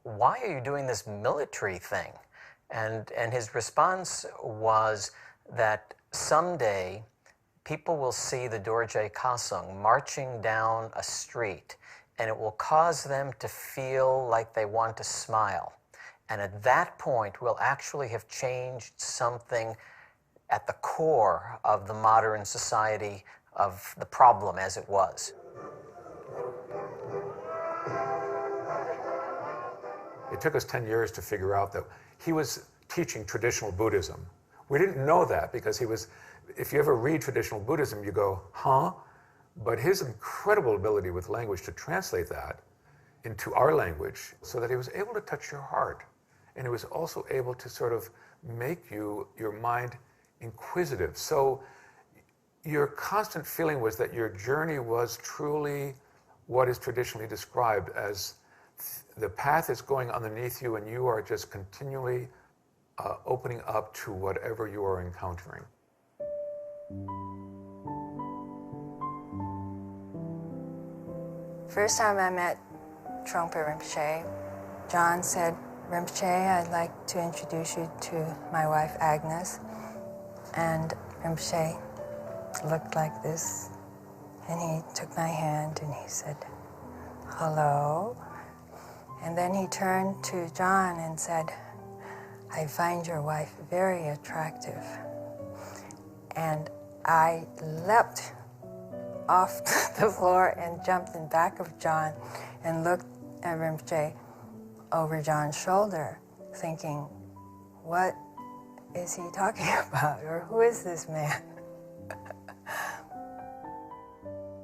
"Why are you doing this military thing?" And his response was that someday people will see the Dorje Kasung marching down a street, and it will cause them to feel like they want to smile. And at that point, we'll actually have changed something at the core of the modern society, of the problem as it was. It took us 10 years to figure out that he was teaching traditional Buddhism. We didn't know that because if you ever read traditional Buddhism, you go, huh? But his incredible ability with language to translate that into our language so that he was able to touch your heart. And he was also able to sort of make your mind inquisitive. So your constant feeling was that your journey was truly what is traditionally described as the path is going underneath you and you are just continually opening up to whatever you are encountering. First time I met Trungpa Rinpoche, John said, "Rinpoche, I'd like to introduce you to my wife Agnes." And Rinpoche looked like this, and he took my hand and he said, "Hello." And then he turned to John and said, "I find your wife very attractive." And I leapt off the floor and jumped in back of John and looked at Rinpoche over John's shoulder, thinking, what is he talking about? Or who is this man?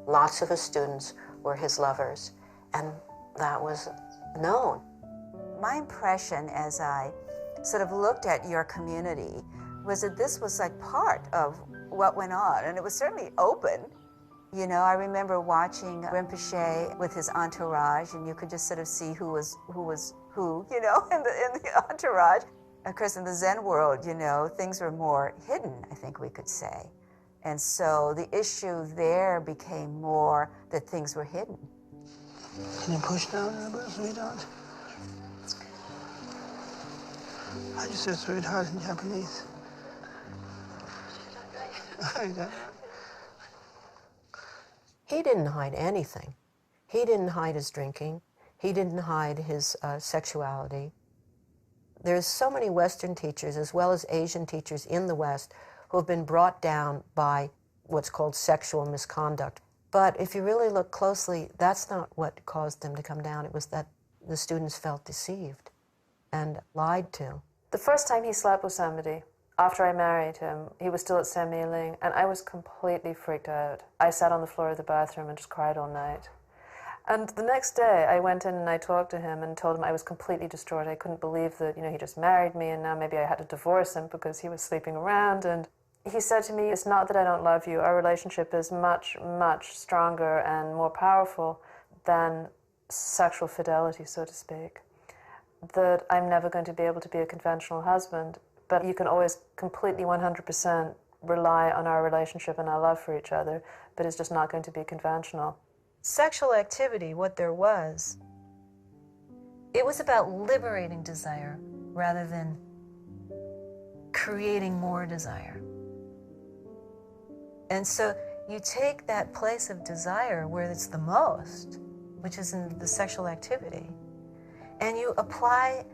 Lots of his students were his lovers, and that was known. My impression as I sort of looked at your community was that this was like part of what went on, and it was certainly open. You know, I remember watching Rinpoche with his entourage, and you could just sort of see who was who, you know, in the entourage. Of course, in the Zen world, you know, things were more hidden, I think we could say. And so the issue there became more that things were hidden. Can you push down a little bit, sweetheart? How do you say sweetheart in Japanese? He didn't hide anything. He didn't hide his drinking. He didn't hide his sexuality. There's so many Western teachers, as well as Asian teachers in the West, who have been brought down by what's called sexual misconduct. But if you really look closely, that's not what caused them to come down. It was that the students felt deceived and lied to. The first time he slept with somebody, after I married him, he was still at San Mei-ling, and I was completely freaked out. I sat on the floor of the bathroom and just cried all night. And the next day, I went in and I talked to him and told him I was completely distraught. I couldn't believe that, you know, he just married me and now maybe I had to divorce him because he was sleeping around. And he said to me, "It's not that I don't love you. Our relationship is much, much stronger and more powerful than sexual fidelity, so to speak. That I'm never going to be able to be a conventional husband, but you can always completely 100% rely on our relationship and our love for each other, but it's just not going to be conventional." Sexual activity, what there was, It was about liberating desire rather than creating more desire. And so you take that place of desire where it's the most, which is in the sexual activity, and you apply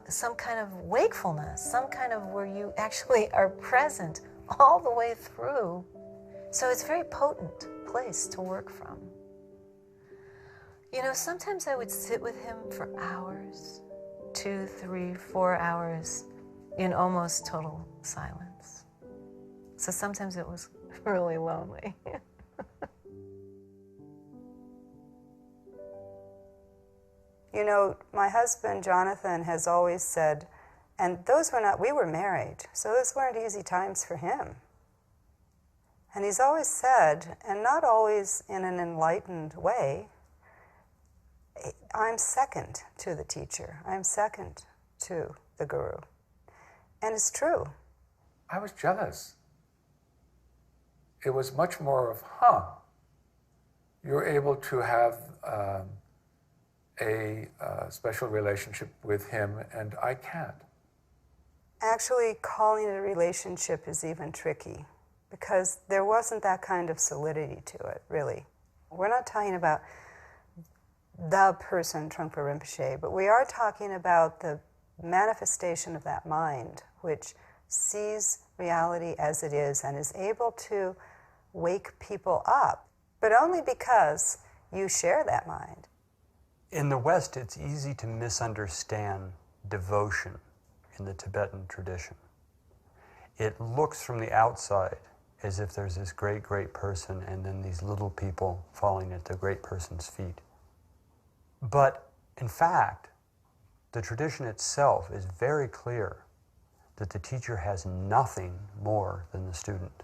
some kind of wakefulness, some kind of where you actually are present all the way through. So it's a very potent place to work from. You know, sometimes I would sit with him for hours, 2, 3, 4 hours in almost total silence. So sometimes it was really lonely. You know, my husband, Jonathan, has always said, and we were married, so those weren't easy times for him. And he's always said, and not always in an enlightened way, I'm second to the teacher. I'm second to the guru. And it's true. I was jealous. It was much more of, you're able to have a special relationship with him, and I can't. Actually, calling it a relationship is even tricky, because there wasn't that kind of solidity to it, really. We're not talking about the person, Trungpa Rinpoche, but we are talking about the manifestation of that mind, which sees reality as it is and is able to wake people up, but only because you share that mind. In the West, it's easy to misunderstand devotion in the Tibetan tradition. It looks from the outside as if there's this great, great person and then these little people falling at the great person's feet. But in fact, the tradition itself is very clear that the teacher has nothing more than the student,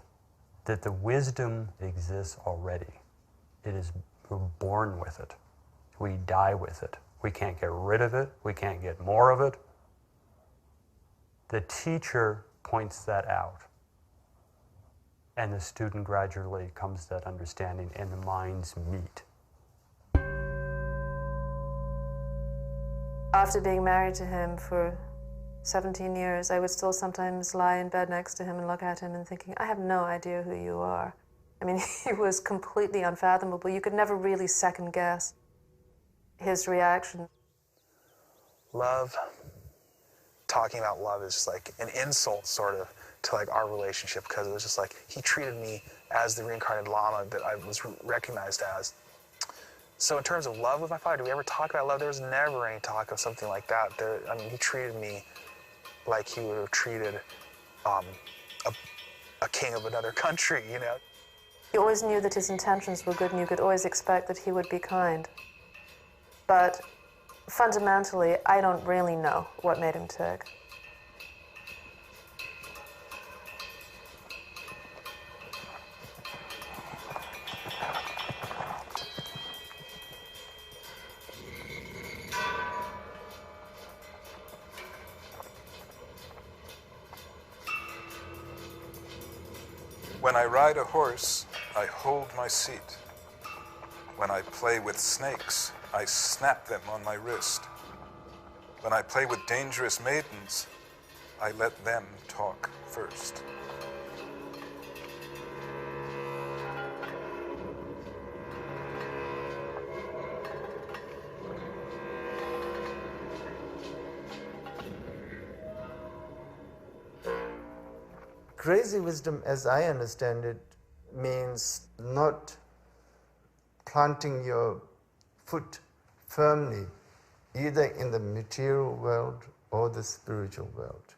that the wisdom exists already. We're born with it. We die with it. We can't get rid of it. We can't get more of it. The teacher points that out. And the student gradually comes to that understanding, and the minds meet. After being married to him for 17 years, I would still sometimes lie in bed next to him and look at him and thinking, I have no idea who you are. I mean, he was completely unfathomable. You could never really second guess his reaction. Love, talking about love is just like an insult sort of to like our relationship, because it was just like he treated me as the reincarnated Lama that I was recognized as. So in terms of love with my father, did we ever talk about love? There was never any talk of something like that. I mean, he treated me like he would have treated a king of another country, you know? You always knew that his intentions were good, and you could always expect that he would be kind. But fundamentally, I don't really know what made him tick. When I ride a horse, I hold my seat. When I play with snakes, I snap them on my wrist. When I play with dangerous maidens, I let them talk first. Crazy wisdom, as I understand it, means not planting your foot firmly either in the material world or the spiritual world.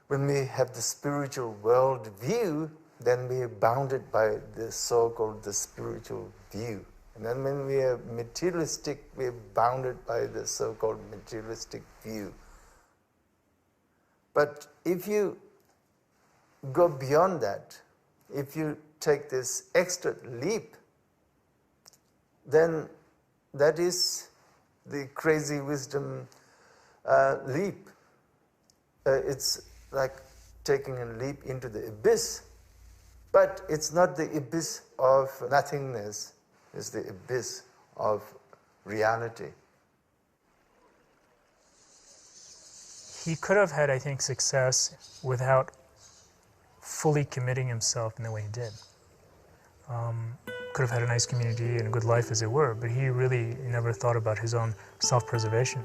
When we have the spiritual world view, then we are bounded by the so-called the spiritual view. And then when we are materialistic, we are bounded by the so-called materialistic view. But if you go beyond that, if you take this extra leap, then that is the crazy wisdom leap. It's like taking a leap into the abyss, but it's not the abyss of nothingness, it's the abyss of reality. He could have had, I think, success without fully committing himself in the way he did. Could have had a nice community and a good life, as it were, but he really never thought about his own self-preservation.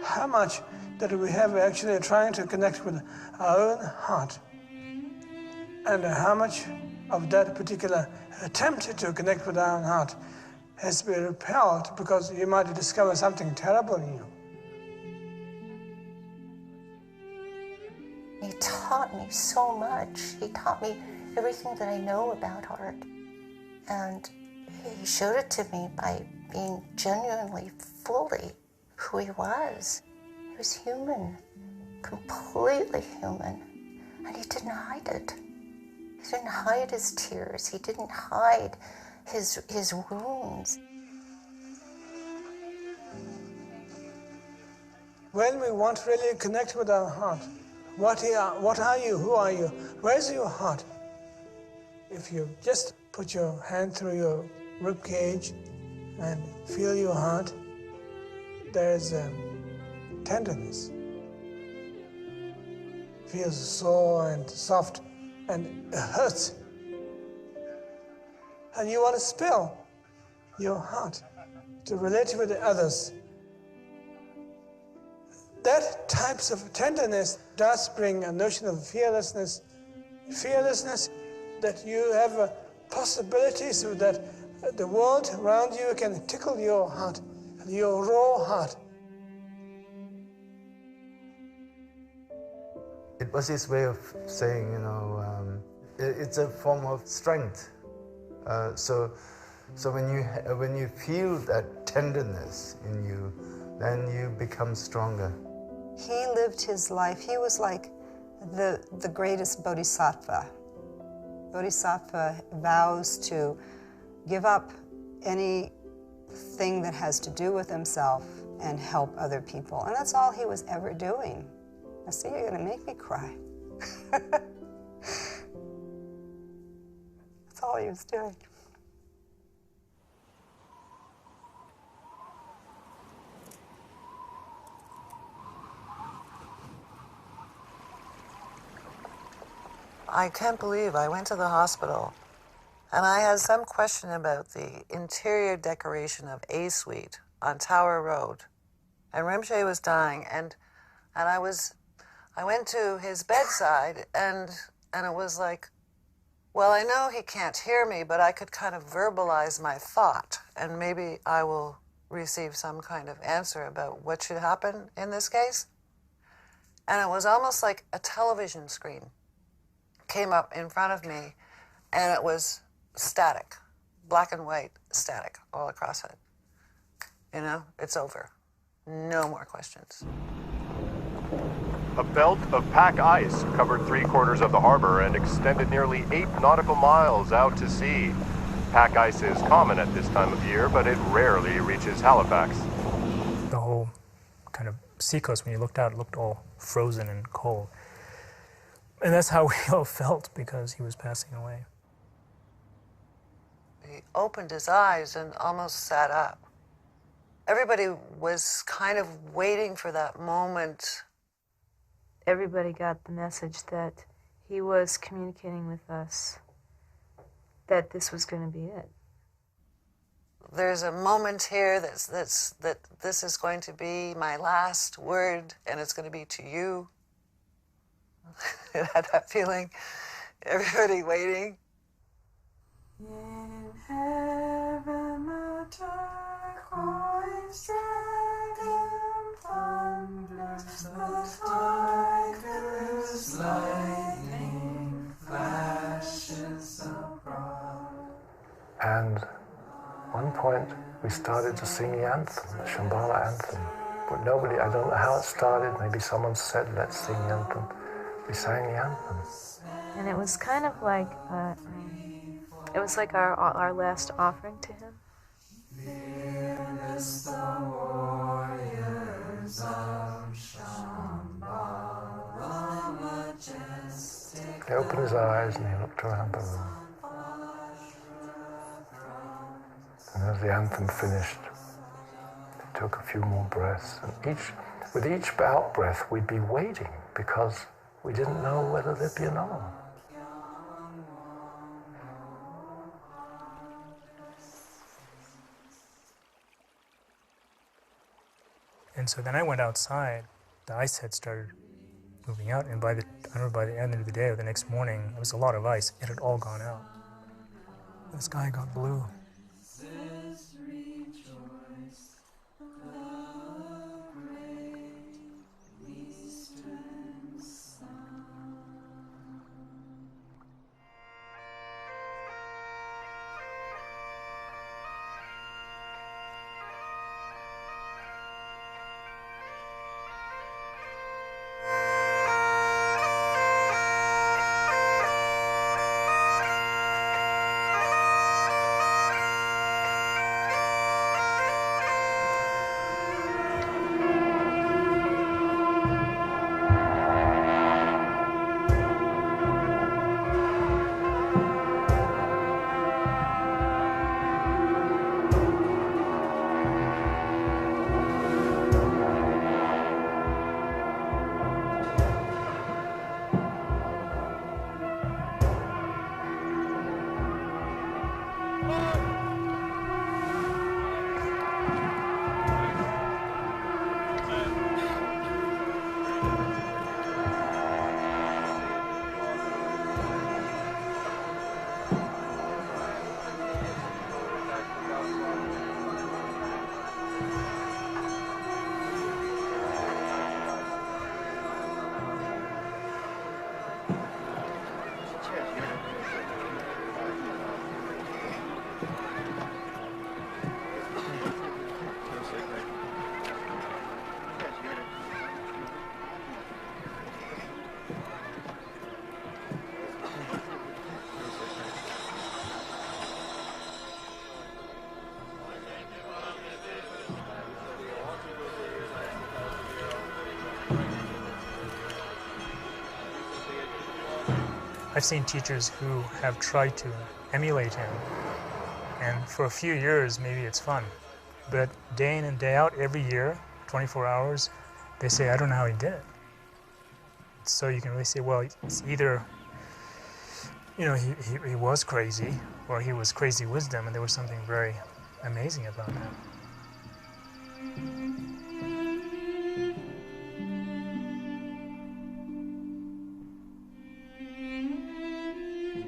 How much that we have actually trying to connect with our own heart, and how much of that particular attempt to connect with our own heart has been repelled because you might discover something terrible in you. He taught me so much. He taught me everything that I know about art. And he showed it to me by being genuinely, fully who he was. He was human, completely human. And he didn't hide it. He didn't hide his tears. He didn't hide his wounds. When we want to really connect with our heart, what are you? Who are you? Where's your heart? If you just put your hand through your rib cage and feel your heart, there's tenderness. It feels sore and soft, and it hurts. And you want to spill your heart to relate with others. That types of tenderness does bring a notion of fearlessness. Fearlessness that you have possibilities so that the world around you can tickle your heart, your raw heart. It was his way of saying, it's a form of strength. So when you feel that tenderness in you, then you become stronger. He lived his life. He was like the greatest bodhisattva. Bodhisattva vows to give up anything that has to do with himself and help other people. And that's all he was ever doing. Now, see, you're going to make me cry. That's all he was doing. I can't believe I went to the hospital and I had some question about the interior decoration of A Suite on Tower Road. And Rinpoche was dying, and I went to his bedside, and it was like, well, I know he can't hear me, but I could kind of verbalize my thought, and maybe I will receive some kind of answer about what should happen in this case. And it was almost like a television screen came up in front of me, and it was static, black and white static all across it. It's over. No more questions. A belt of pack ice covered 3/4 of the harbor and extended nearly 8 nautical miles out to sea. Pack ice is common at this time of year, but it rarely reaches Halifax. The whole kind of seacoast, when you looked out, it looked all frozen and cold. And that's how we all felt because he was passing away. He opened his eyes and almost sat up. Everybody was kind of waiting for that moment. Everybody got the message that he was communicating with us, that this was going to be it. There's a moment here that this is going to be my last word, and it's going to be to you. It had that feeling, everybody waiting. In heaven a turquoise dragon thunders, the tiger's lightning flashes abroad. And at one point we started to sing the anthem, the Shambhala anthem. But nobody, I don't know how it started, maybe someone said, let's sing the anthem. we sang the anthem. And it was kind of like, it was like our last offering to him. Fearless the warriors of Shambhala majestic. He opened his eyes and he looked around the room. And as the anthem finished, he took a few more breaths. And with each out breath, we'd be waiting because we didn't know whether there'd be another one. And so then I went outside. The ice had started moving out, and by the end of the day or the next morning, there was a lot of ice. It had all gone out. The sky got blue. I've seen teachers who have tried to emulate him, and for a few years maybe it's fun, but day in and day out, every year, 24 hours, they say, I don't know how he did it. So you can really say, well, it's either, you know, he was crazy, or he was crazy wisdom, and there was something very amazing about that.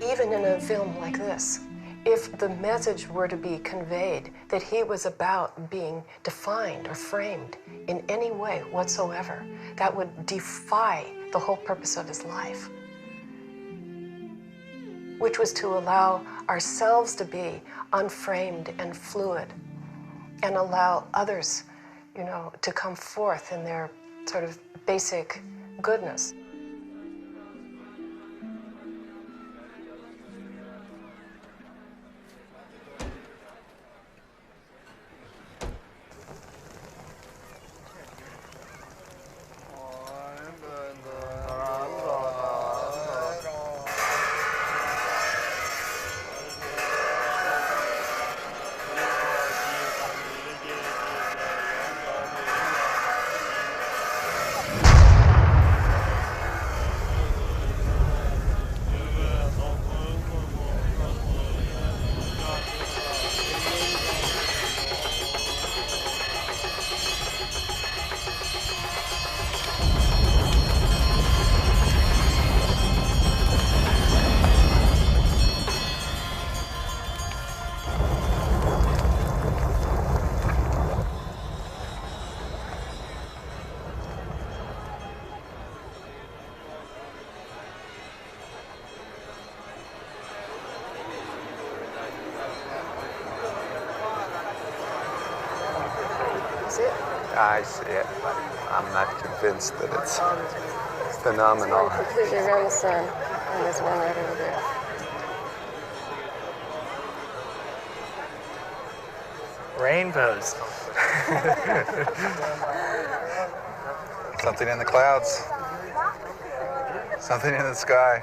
Even in a film like this, if the message were to be conveyed that he was about being defined or framed in any way whatsoever, that would defy the whole purpose of his life, which was to allow ourselves to be unframed and fluid and allow others, you know, to come forth in their sort of basic goodness. I see it, but I'm not convinced that it's Phenomenal. Completely around the sun, and there's one right over there. Rainbows. Something in the clouds. Something in the sky.